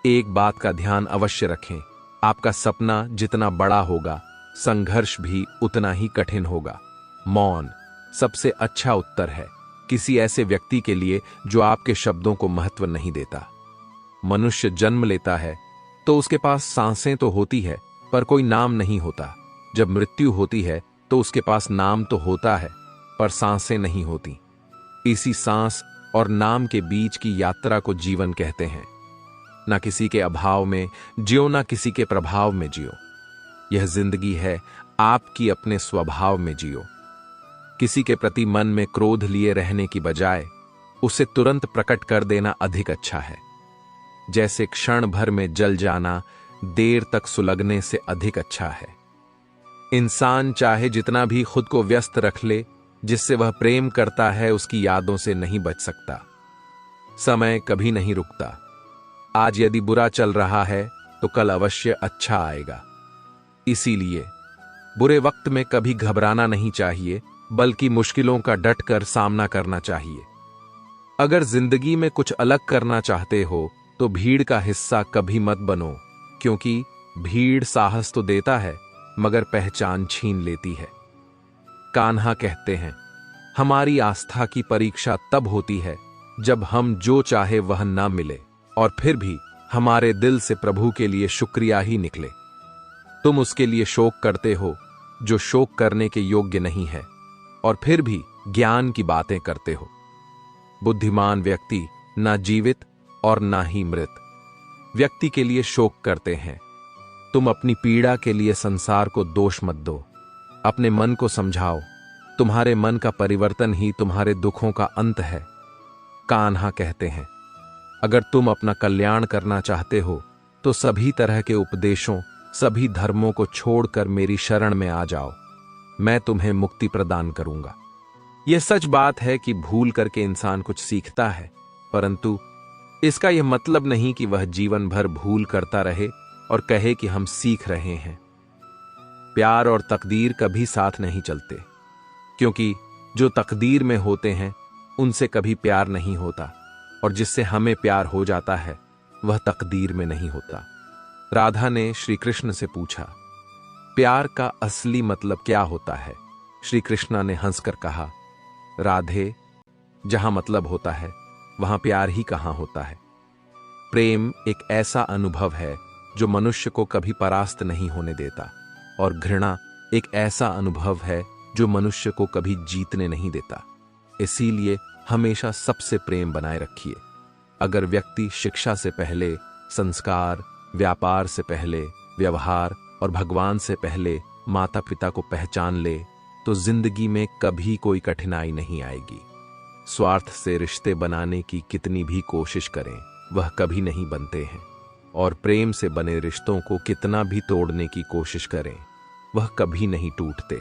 एक बात का ध्यान अवश्य रखें, आपका सपना जितना बड़ा होगा संघर्ष भी उतना ही कठिन होगा। मौन सबसे अच्छा उत्तर है किसी ऐसे व्यक्ति के लिए जो आपके शब्दों को महत्व नहीं देता। मनुष्य जन्म लेता है तो उसके पास सांसें तो होती है पर कोई नाम नहीं होता। जब मृत्यु होती है तो उसके पास नाम तो होता है पर सांसें नहीं होती। इसी सांस और नाम के बीच की यात्रा को जीवन कहते हैं। ना किसी के अभाव में जियो, ना किसी के प्रभाव में जियो। यह जिंदगी है, आपकी अपने स्वभाव में जियो। किसी के प्रति मन में क्रोध लिए रहने की बजाय उसे तुरंत प्रकट कर देना अधिक अच्छा है। जैसे क्षण भर में जल जाना देर तक सुलगने से अधिक अच्छा है। इंसान चाहे जितना भी खुद को व्यस्त रख ले, जिससे वह प्रेम करता है उसकी यादों से नहीं बच सकता। समय कभी नहीं रुकता। आज यदि बुरा चल रहा है तो कल अवश्य अच्छा आएगा। इसीलिए बुरे वक्त में कभी घबराना नहीं चाहिए, बल्कि मुश्किलों का डटकर सामना करना चाहिए। अगर जिंदगी में कुछ अलग करना चाहते हो तो भीड़ का हिस्सा कभी मत बनो, क्योंकि भीड़ साहस तो देता है मगर पहचान छीन लेती है। कान्हा कहते हैं, हमारी आस्था की परीक्षा तब होती है जब हम जो चाहे वह ना मिले और फिर भी हमारे दिल से प्रभु के लिए शुक्रिया ही निकले। तुम उसके लिए शोक करते हो जो शोक करने के योग्य नहीं है, और फिर भी ज्ञान की बातें करते हो। बुद्धिमान व्यक्ति ना जीवित और ना ही मृत व्यक्ति के लिए शोक करते हैं। तुम अपनी पीड़ा के लिए संसार को दोष मत दो, अपने मन को समझाओ। तुम्हारे मन का परिवर्तन ही तुम्हारे दुखों का अंत है। कान्हा कहते हैं, अगर तुम अपना कल्याण करना चाहते हो तो सभी तरह के उपदेशों, सभी धर्मों को छोड़कर मेरी शरण में आ जाओ, मैं तुम्हें मुक्ति प्रदान करूंगा। यह सच बात है कि भूल करके इंसान कुछ सीखता है, परंतु इसका यह मतलब नहीं कि वह जीवन भर भूल करता रहे और कहे कि हम सीख रहे हैं। प्यार और तकदीर कभी साथ नहीं चलते, क्योंकि जो तकदीर में होते हैं उनसे कभी प्यार नहीं होता, और जिससे हमें प्यार हो जाता है वह तकदीर में नहीं होता। राधा ने श्री कृष्ण से पूछा, प्यार का असली मतलब क्या होता है? श्री कृष्ण ने हंसकर कहा, राधे, जहां मतलब होता है वहां प्यार ही कहां होता है। प्रेम एक ऐसा अनुभव है जो मनुष्य को कभी परास्त नहीं होने देता, और घृणा एक ऐसा अनुभव है जो मनुष्य को कभी जीतने नहीं देता। इसीलिए हमेशा सबसे प्रेम बनाए रखिए। अगर व्यक्ति शिक्षा से पहले संस्कार, व्यापार से पहले व्यवहार और भगवान से पहले माता पिता को पहचान ले तो जिंदगी में कभी कोई कठिनाई नहीं आएगी। स्वार्थ से रिश्ते बनाने की कितनी भी कोशिश करें वह कभी नहीं बनते हैं, और प्रेम से बने रिश्तों को कितना भी तोड़ने की कोशिश करें वह कभी नहीं टूटते।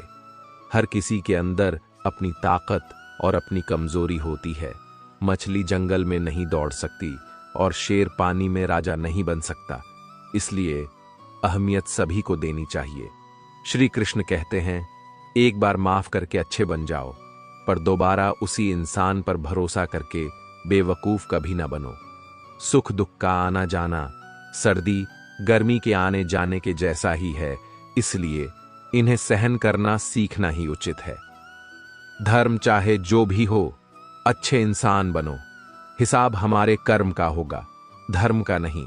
हर किसी के अंदर अपनी ताकत और अपनी कमजोरी होती है। मछली जंगल में नहीं दौड़ सकती और शेर पानी में राजा नहीं बन सकता, इसलिए अहमियत सभी को देनी चाहिए। श्री कृष्ण कहते हैं, एक बार माफ करके अच्छे बन जाओ, पर दोबारा उसी इंसान पर भरोसा करके बेवकूफ कभी ना बनो। सुख दुख का आना जाना सर्दी गर्मी के आने जाने के जैसा ही है, इसलिए इन्हें सहन करना सीखना ही उचित है। धर्म चाहे जो भी हो, अच्छे इंसान बनो। हिसाब हमारे कर्म का होगा, धर्म का नहीं।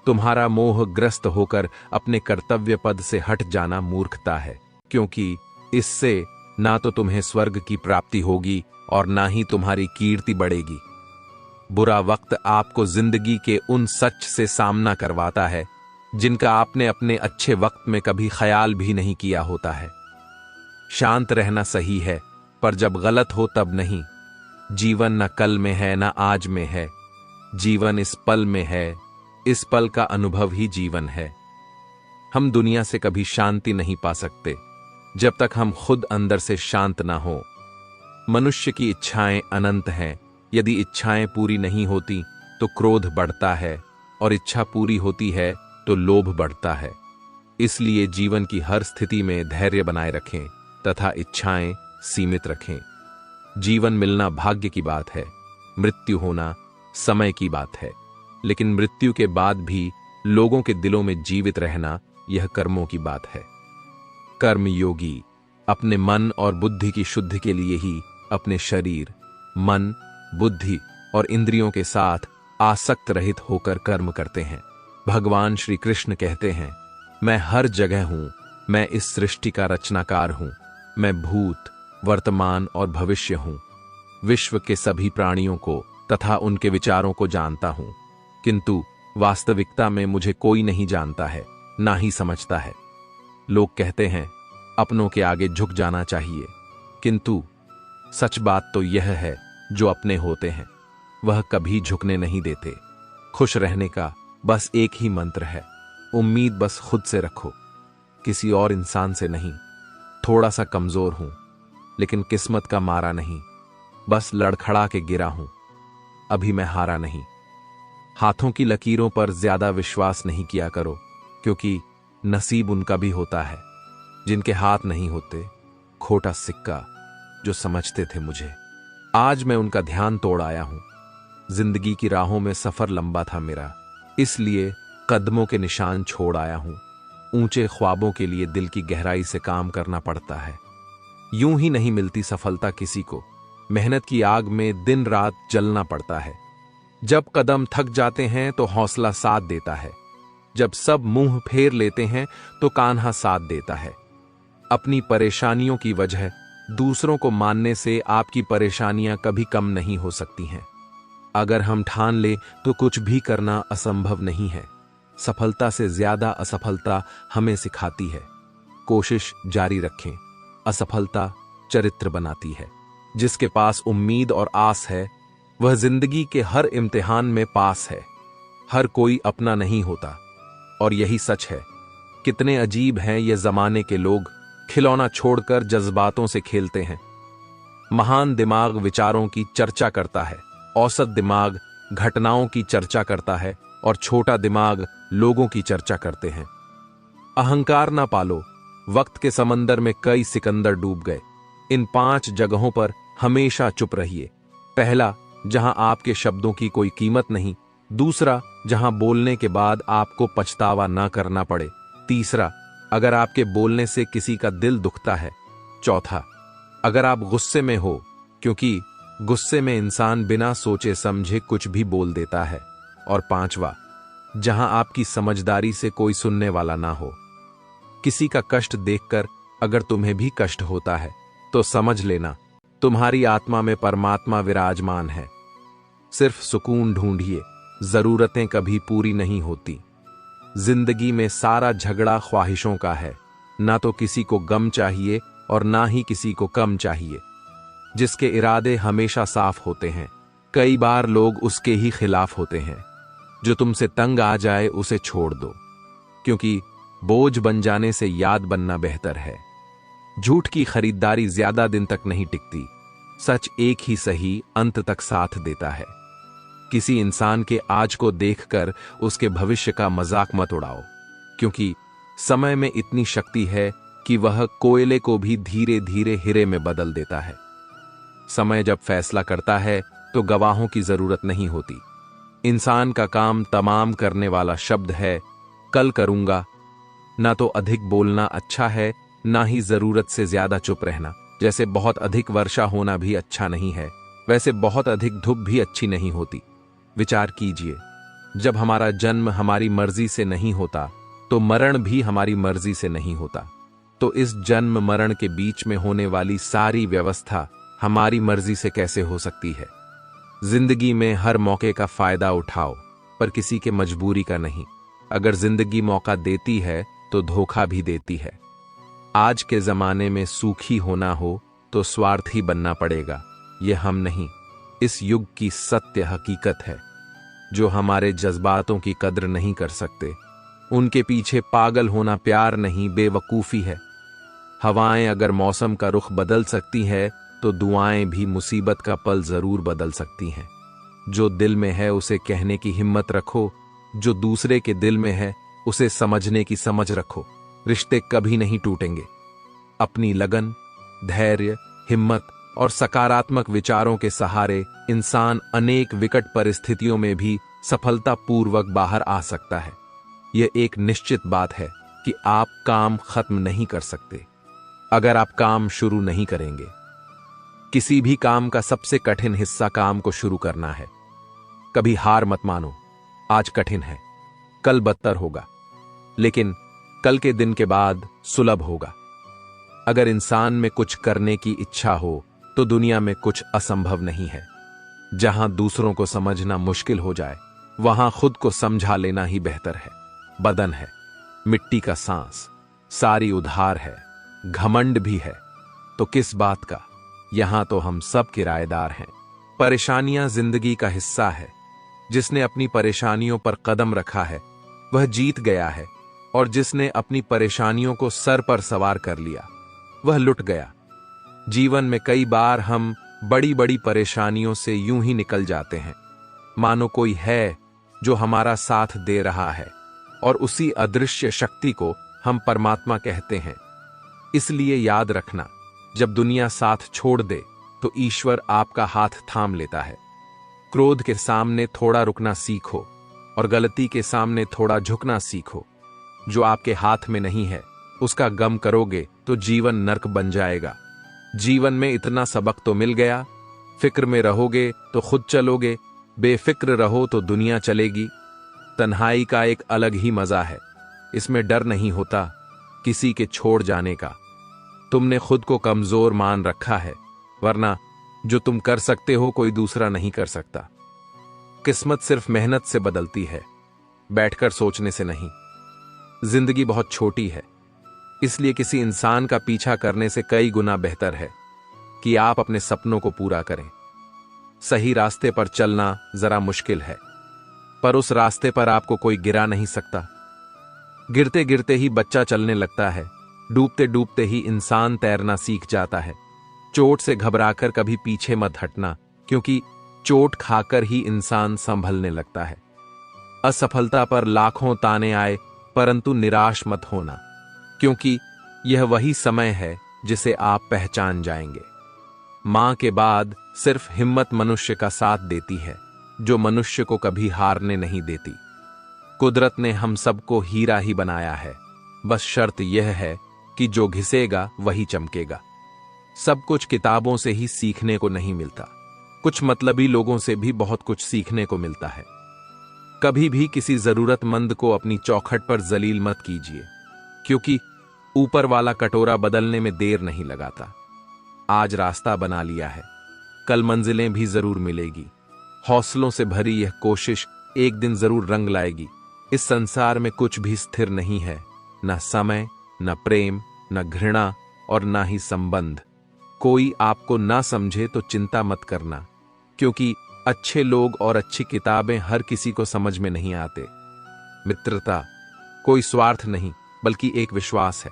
तुम्हारा मोहग्रस्त होकर अपने कर्तव्य पद से हट जाना मूर्खता है, क्योंकि इससे ना तो तुम्हें स्वर्ग की प्राप्ति होगी और ना ही तुम्हारी कीर्ति बढ़ेगी। बुरा वक्त आपको जिंदगी के उन सच से सामना करवाता है जिनका आपने अपने अच्छे वक्त में कभी ख्याल भी नहीं किया होता है। शांत रहना सही है, पर जब गलत हो तब नहीं। जीवन न कल में है न आज में है, जीवन इस पल में है। इस पल का अनुभव ही जीवन है। हम दुनिया से कभी शांति नहीं पा सकते जब तक हम खुद अंदर से शांत ना हो। मनुष्य की इच्छाएं अनंत हैं। यदि इच्छाएं पूरी नहीं होती तो क्रोध बढ़ता है, और इच्छा पूरी होती है तो लोभ बढ़ता है। इसलिए जीवन की हर स्थिति में धैर्य बनाए रखें तथा इच्छाएं सीमित रखें। जीवन मिलना भाग्य की बात है, मृत्यु होना समय की बात है, लेकिन मृत्यु के बाद भी लोगों के दिलों में जीवित रहना यह कर्मों की बात है। कर्म योगी अपने मन और बुद्धि की शुद्धि के लिए ही अपने शरीर, मन, बुद्धि और इंद्रियों के साथ आसक्त रहित होकर कर्म करते हैं। भगवान श्री कृष्ण कहते हैं, मैं हर जगह हूं, मैं इस सृष्टि का रचनाकार हूं, मैं भूत, वर्तमान और भविष्य हूं, विश्व के सभी प्राणियों को तथा उनके विचारों को जानता हूं, किंतु वास्तविकता में मुझे कोई नहीं जानता है, ना ही समझता है। लोग कहते हैं अपनों के आगे झुक जाना चाहिए, किंतु सच बात तो यह है, जो अपने होते हैं वह कभी झुकने नहीं देते। खुश रहने का बस एक ही मंत्र है, उम्मीद बस खुद से रखो, किसी और इंसान से नहीं। थोड़ा सा कमजोर हूं, लेकिन किस्मत का मारा नहीं, बस लड़खड़ा के गिरा हूं, अभी मैं हारा नहीं। हाथों की लकीरों पर ज्यादा विश्वास नहीं किया करो, क्योंकि नसीब उनका भी होता है जिनके हाथ नहीं होते, खोटा सिक्का जो समझते थे मुझे। आज मैं उनका ध्यान तोड़ आया हूं। जिंदगी की राहों में सफर लंबा था मेरा, इसलिए कदमों के निशान छोड़ आया हूं। ऊंचे ख्वाबों के लिए दिल की गहराई से काम करना पड़ता है। यूं ही नहीं मिलती सफलता किसी को, मेहनत की आग में दिन रात जलना पड़ता है। जब कदम थक जाते हैं तो हौसला साथ देता है, जब सब मुंह फेर लेते हैं तो कान्हा साथ देता है। अपनी परेशानियों की वजह दूसरों को मानने से आपकी परेशानियां कभी कम नहीं हो सकती हैं। अगर हम ठान ले तो कुछ भी करना असंभव नहीं है। सफलता से ज्यादा असफलता हमें सिखाती है। कोशिश जारी रखें, असफलता चरित्र बनाती है। जिसके पास उम्मीद और आस है वह जिंदगी के हर इम्तिहान में पास है। हर कोई अपना नहीं होता और यही सच है। कितने अजीब हैं ये जमाने के लोग, खिलौना छोड़कर जज्बातों से खेलते हैं। महान दिमाग विचारों की चर्चा करता है, औसत दिमाग घटनाओं की चर्चा करता है और छोटा दिमाग लोगों की चर्चा करते हैं। अहंकार ना पालो, वक्त के समंदर में कई सिकंदर डूब गए। इन 5 जगहों पर हमेशा चुप रहिए। पहला, जहां आपके शब्दों की कोई कीमत नहीं। दूसरा, जहां बोलने के बाद आपको पछतावा ना करना पड़े। तीसरा, अगर आपके बोलने से किसी का दिल दुखता है। चौथा, अगर आप गुस्से में हो, क्योंकि गुस्से में इंसान बिना सोचे समझे कुछ भी बोल देता है। और पांचवा, जहां आपकी समझदारी से कोई सुनने वाला ना हो। किसी का कष्ट देखकर अगर तुम्हें भी कष्ट होता है तो समझ लेना तुम्हारी आत्मा में परमात्मा विराजमान है। सिर्फ सुकून ढूंढिए, जरूरतें कभी पूरी नहीं होती। जिंदगी में सारा झगड़ा ख्वाहिशों का है। ना तो किसी को गम चाहिए और ना ही किसी को कम चाहिए। जिसके इरादे हमेशा साफ होते हैं, कई बार लोग उसके ही खिलाफ होते हैं। जो तुमसे तंग आ जाए उसे छोड़ दो, क्योंकि बोझ बन जाने से याद बनना बेहतर है। झूठ की खरीदारी ज्यादा दिन तक नहीं टिकती। सच एक ही सही अंत तक साथ देता है। किसी इंसान के आज को देखकर उसके भविष्य का मजाक मत उड़ाओ, क्योंकि समय में इतनी शक्ति है कि वह कोयले को भी धीरे धीरे हीरे में बदल देता है। समय जब फैसला करता है तो गवाहों की जरूरत नहीं होती। इंसान का काम तमाम करने वाला शब्द है कल करूंगा। ना तो अधिक बोलना अच्छा है, ना ही जरूरत से ज्यादा चुप रहना। जैसे बहुत अधिक वर्षा होना भी अच्छा नहीं है, वैसे बहुत अधिक धूप भी अच्छी नहीं होती। विचार कीजिए, जब हमारा जन्म हमारी मर्जी से नहीं होता तो मरण भी हमारी मर्जी से नहीं होता। तो इस जन्म मरण के बीच में होने वाली सारी व्यवस्था हमारी मर्जी से कैसे हो सकती है? जिंदगी में हर मौके का फायदा उठाओ, पर किसी के मजबूरी का नहीं। अगर जिंदगी मौका देती है तो धोखा भी देती है। आज के जमाने में सूखी होना हो तो स्वार्थी बनना पड़ेगा। ये हम नहीं, इस युग की सत्य हकीकत है। जो हमारे जज्बातों की कद्र नहीं कर सकते, उनके पीछे पागल होना प्यार नहीं, बेवकूफी है। हवाएं अगर मौसम का रुख बदल सकती है तो दुआएं भी मुसीबत का पल जरूर बदल सकती हैं। जो दिल में है उसे कहने की हिम्मत रखो, जो दूसरे के दिल में है उसे समझने की समझ रखो। रिश्ते कभी नहीं टूटेंगे। अपनी लगन, धैर्य, हिम्मत और सकारात्मक विचारों के सहारे इंसान अनेक विकट परिस्थितियों में भी सफलतापूर्वक बाहर आ सकता है। यह एक निश्चित बात है कि आप काम खत्म नहीं कर सकते अगर आप काम शुरू नहीं करेंगे। किसी भी काम का सबसे कठिन हिस्सा काम को शुरू करना है। कभी हार मत मानो। आज कठिन है, कल बदतर होगा, लेकिन कल के दिन के बाद सुलभ होगा। अगर इंसान में कुछ करने की इच्छा हो तो दुनिया में कुछ असंभव नहीं है। जहां दूसरों को समझना मुश्किल हो जाए, वहां खुद को समझा लेना ही बेहतर है। बदन है, मिट्टी का सांस, सारी उधार है, घमंड भी है, तो किस बात का? यहां तो हम सब किराएदार हैं। परेशानियां जिंदगी का हिस्सा है। जिसने अपनी परेशानियों पर कदम रखा है वह जीत गया है, और जिसने अपनी परेशानियों को सर पर सवार कर लिया वह लुट गया। जीवन में कई बार हम बड़ी बड़ी परेशानियों से यूं ही निकल जाते हैं, मानो कोई है जो हमारा साथ दे रहा है और उसी अदृश्य शक्ति को हम परमात्मा कहते हैं। इसलिए याद रखना, जब दुनिया साथ छोड़ दे तो ईश्वर आपका हाथ थाम लेता है। क्रोध के सामने थोड़ा रुकना सीखो और गलती के सामने थोड़ा झुकना सीखो। जो आपके हाथ में नहीं है उसका गम करोगे तो जीवन नर्क बन जाएगा। जीवन में इतना सबक तो मिल गया, फिक्र में रहोगे तो खुद चलोगे, बेफिक्र रहो तो दुनिया चलेगी। तन्हाई का एक अलग ही मजा है, इसमें डर नहीं होता किसी के छोड़ जाने का। तुमने खुद को कमजोर मान रखा है, वरना जो तुम कर सकते हो कोई दूसरा नहीं कर सकता। किस्मत सिर्फ मेहनत से बदलती है, बैठकर सोचने से नहीं। जिंदगी बहुत छोटी है, इसलिए किसी इंसान का पीछा करने से कई गुना बेहतर है कि आप अपने सपनों को पूरा करें। सही रास्ते पर चलना जरा मुश्किल है, पर उस रास्ते पर आपको कोई गिरा नहीं सकता। गिरते गिरते ही बच्चा चलने लगता है, डूबते डूबते ही इंसान तैरना सीख जाता है। चोट से घबराकर कभी पीछे मत हटना, क्योंकि चोट खाकर ही इंसान संभलने लगता है। असफलता पर लाखों ताने आए, परंतु निराश मत होना, क्योंकि यह वही समय है जिसे आप पहचान जाएंगे। मां के बाद सिर्फ हिम्मत मनुष्य का साथ देती है, जो मनुष्य को कभी हारने नहीं देती। कुदरत ने हम सबको हीरा ही बनाया है, बस शर्त यह है कि जो घिसेगा वही चमकेगा। सब कुछ किताबों से ही सीखने को नहीं मिलता, कुछ मतलबी लोगों से भी बहुत कुछ सीखने को मिलता है। कभी भी किसी जरूरतमंद को अपनी चौखट पर जलील मत कीजिए, क्योंकि ऊपर वाला कटोरा बदलने में देर नहीं लगाता। आज रास्ता बना लिया है, कल मंजिलें भी जरूर मिलेगी। हौसलों से भरी यह कोशिश एक दिन जरूर रंग लाएगी। इस संसार में कुछ भी स्थिर नहीं है, न समय, न प्रेम, न घृणा और न ही संबंध। कोई आपको ना समझे तो चिंता मत करना, क्योंकि अच्छे लोग और अच्छी किताबें हर किसी को समझ में नहीं आते। मित्रता कोई स्वार्थ नहीं, बल्कि एक विश्वास है,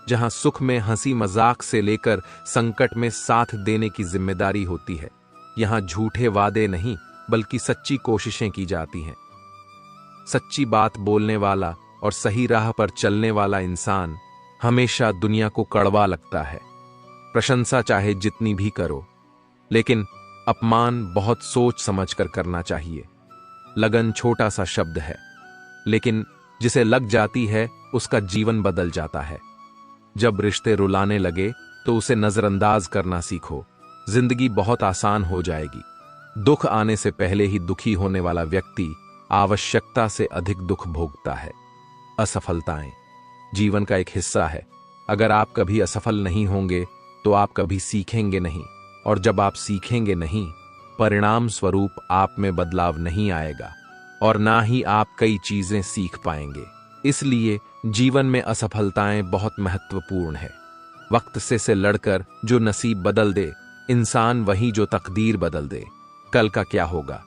जहां सुख में हंसी मजाक से लेकर संकट में साथ देने की जिम्मेदारी होती है। यहां झूठे वादे नहीं, बल्कि सच्ची कोशिशें की जाती हैं। सच्ची बात बोलने वाला और सही राह पर चलने वाला इंसान हमेशा दुनिया को कड़वा लगता है। प्रशंसा चाहे जितनी भी करो, लेकिन अपमान बहुत सोच समझकर करना चाहिए। लगन छोटा सा शब्द है, लेकिन जिसे लग जाती है उसका जीवन बदल जाता है। जब रिश्ते रुलाने लगे तो उसे नजरअंदाज करना सीखो, जिंदगी बहुत आसान हो जाएगी। दुख आने से पहले ही दुखी होने वाला व्यक्ति आवश्यकता से अधिक दुख भोगता है। असफलताएं जीवन का एक हिस्सा है। अगर आप कभी असफल नहीं होंगे तो आप कभी सीखेंगे नहीं, और जब आप सीखेंगे नहीं, परिणाम स्वरूप आप में बदलाव नहीं आएगा और ना ही आप कई चीजें सीख पाएंगे। इसलिए जीवन में असफलताएं बहुत महत्वपूर्ण है। वक्त से लड़कर जो नसीब बदल दे इंसान, वही जो तकदीर बदल दे। कल का क्या होगा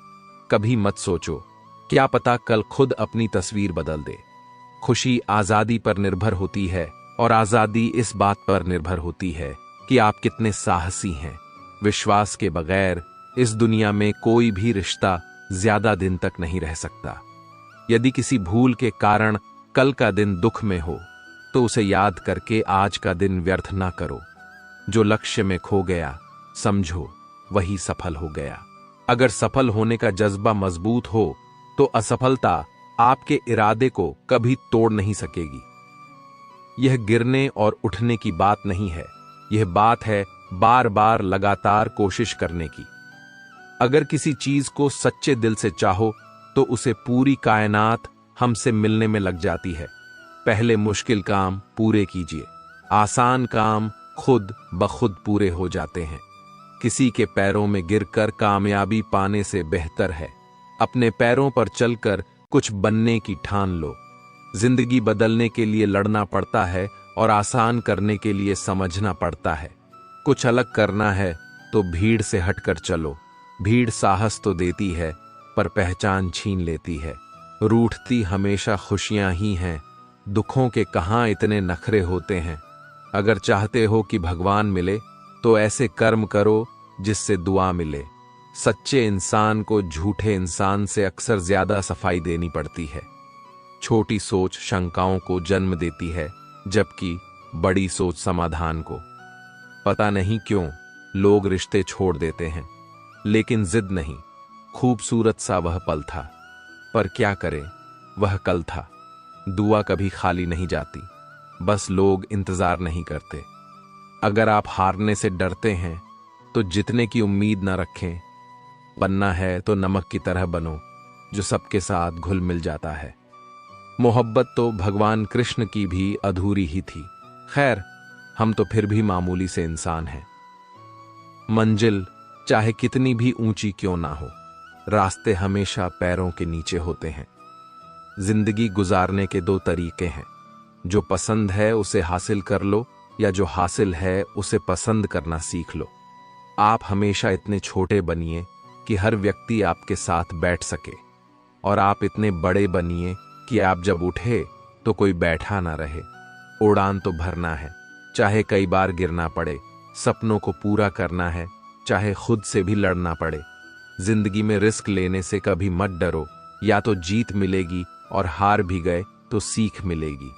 कभी मत सोचो, क्या पता कल खुद अपनी तस्वीर बदल दे। खुशी आजादी पर निर्भर होती है, और आजादी इस बात पर निर्भर होती है कि आप कितने साहसी हैं। विश्वास के बगैर इस दुनिया में कोई भी रिश्ता ज्यादा दिन तक नहीं रह सकता। यदि किसी भूल के कारण कल का दिन दुख में हो, तो उसे याद करके आज का दिन व्यर्थ ना करो। जो लक्ष्य में खो गया, समझो वही सफल हो गया। अगर सफल होने का जज्बा मजबूत हो तो असफलता आपके इरादे को कभी तोड़ नहीं सकेगी। यह गिरने और उठने की बात नहीं है, यह बात है बार बार लगातार कोशिश करने की। अगर किसी चीज को सच्चे दिल से चाहो तो उसे पूरी कायनात हमसे मिलने में लग जाती है। पहले मुश्किल काम पूरे कीजिए, आसान काम खुद ब खुद पूरे हो जाते हैं। किसी के पैरों में गिरकर कामयाबी पाने से बेहतर है अपने पैरों पर चलकर कुछ बनने की ठान लो। जिंदगी बदलने के लिए लड़ना पड़ता है और आसान करने के लिए समझना पड़ता है। कुछ अलग करना है तो भीड़ से हटकर चलो। भीड़ साहस तो देती है, पर पहचान छीन लेती है। रूठती हमेशा खुशियां ही हैं, दुखों के कहां इतने नखरे होते हैं। अगर चाहते हो कि भगवान मिले तो ऐसे कर्म करो जिससे दुआ मिले। सच्चे इंसान को झूठे इंसान से अक्सर ज्यादा सफाई देनी पड़ती है। छोटी सोच शंकाओं को जन्म देती है, जबकि बड़ी सोच समाधान को। पता नहीं क्यों लोग रिश्ते छोड़ देते हैं, लेकिन जिद नहीं। खूबसूरत सा वह पल था, पर क्या करे, वह कल था। दुआ कभी खाली नहीं जाती, बस लोग इंतजार नहीं करते। अगर आप हारने से डरते हैं तो जीतने की उम्मीद न रखें। बनना है तो नमक की तरह बनो, जो सबके साथ घुल मिल जाता है। मोहब्बत तो भगवान कृष्ण की भी अधूरी ही थी। खैर, हम तो फिर भी मामूली से इंसान हैं। मंजिल चाहे कितनी भी ऊंची क्यों ना हो, रास्ते हमेशा पैरों के नीचे होते हैं। जिंदगी गुजारने के दो तरीके हैं, जो पसंद है उसे हासिल कर लो, या जो हासिल है उसे पसंद करना सीख लो। आप हमेशा इतने छोटे बनिए कि हर व्यक्ति आपके साथ बैठ सके, और आप इतने बड़े बनिए कि आप जब उठे तो कोई बैठा ना रहे। उड़ान तो भरना है, चाहे कई बार गिरना पड़े। सपनों को पूरा करना है, चाहे खुद से भी लड़ना पड़े। जिंदगी में रिस्क लेने से कभी मत डरो, या तो जीत मिलेगी और हार भी गए तो सीख मिलेगी।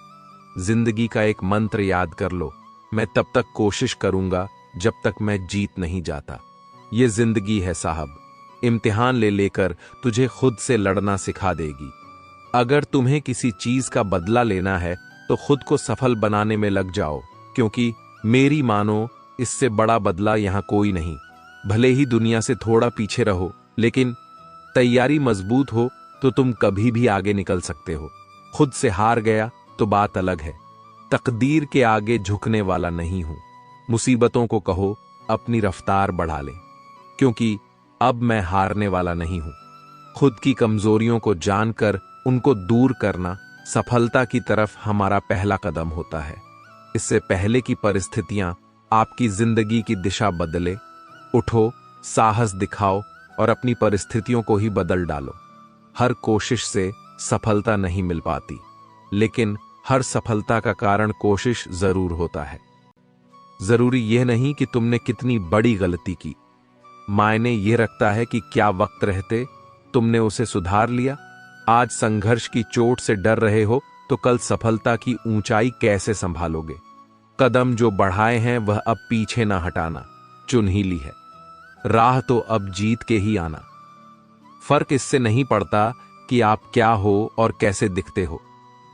जिंदगी का एक मंत्र याद कर लो, मैं तब तक कोशिश करूंगा जब तक मैं जीत नहीं जाता। ये जिंदगी है साहब, इम्तिहान ले लेकर तुझे खुद से लड़ना सिखा देगी। अगर तुम्हें किसी चीज का बदला लेना है तो खुद को सफल बनाने में लग जाओ, क्योंकि मेरी मानो इससे बड़ा बदला यहां कोई नहीं। भले ही दुनिया से थोड़ा पीछे रहो, लेकिन तैयारी मजबूत हो तो तुम कभी भी आगे निकल सकते हो। खुद से हार गया तो बात अलग है, तकदीर के आगे झुकने वाला नहीं हूं। मुसीबतों को कहो अपनी रफ्तार बढ़ा ले, क्योंकि अब मैं हारने वाला नहीं हूं। खुद की कमजोरियों को जानकर उनको दूर करना सफलता की तरफ हमारा पहला कदम होता है। इससे पहले की परिस्थितियां आपकी जिंदगी की दिशा बदले, उठो, साहस दिखाओ और अपनी परिस्थितियों को ही बदल डालो। हर कोशिश से सफलता नहीं मिल पाती, लेकिन हर सफलता का कारण कोशिश जरूर होता है। जरूरी यह नहीं कि तुमने कितनी बड़ी गलती की, मायने यह रखता है कि क्या वक्त रहते तुमने उसे सुधार लिया। आज संघर्ष की चोट से डर रहे हो तो कल सफलता की ऊंचाई कैसे संभालोगे। कदम जो बढ़ाए हैं वह अब पीछे ना हटाना, चुन ही ली है। राह तो अब जीत के ही आना। फर्क इससे नहीं पड़ता कि आप क्या हो और कैसे दिखते हो,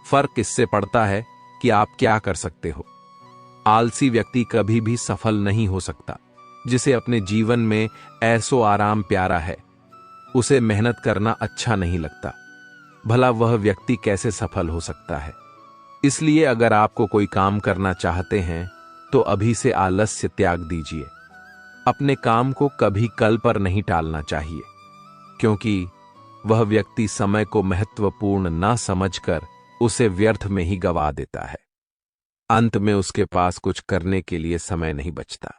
फर्क इससे पड़ता है कि आप क्या कर सकते हो। आलसी व्यक्ति कभी भी सफल नहीं हो सकता। जिसे अपने जीवन में ऐसो आराम प्यारा है, उसे मेहनत करना अच्छा नहीं लगता। भला वह व्यक्ति कैसे सफल हो सकता है। इसलिए अगर आपको कोई काम करना चाहते हैं तो अभी से आलस्य त्याग दीजिए। अपने काम को कभी कल पर नहीं टालना चाहिए, क्योंकि वह व्यक्ति समय को महत्वपूर्ण ना समझकर उसे व्यर्थ में ही गवा देता है। अंत में उसके पास कुछ करने के लिए समय नहीं बचता।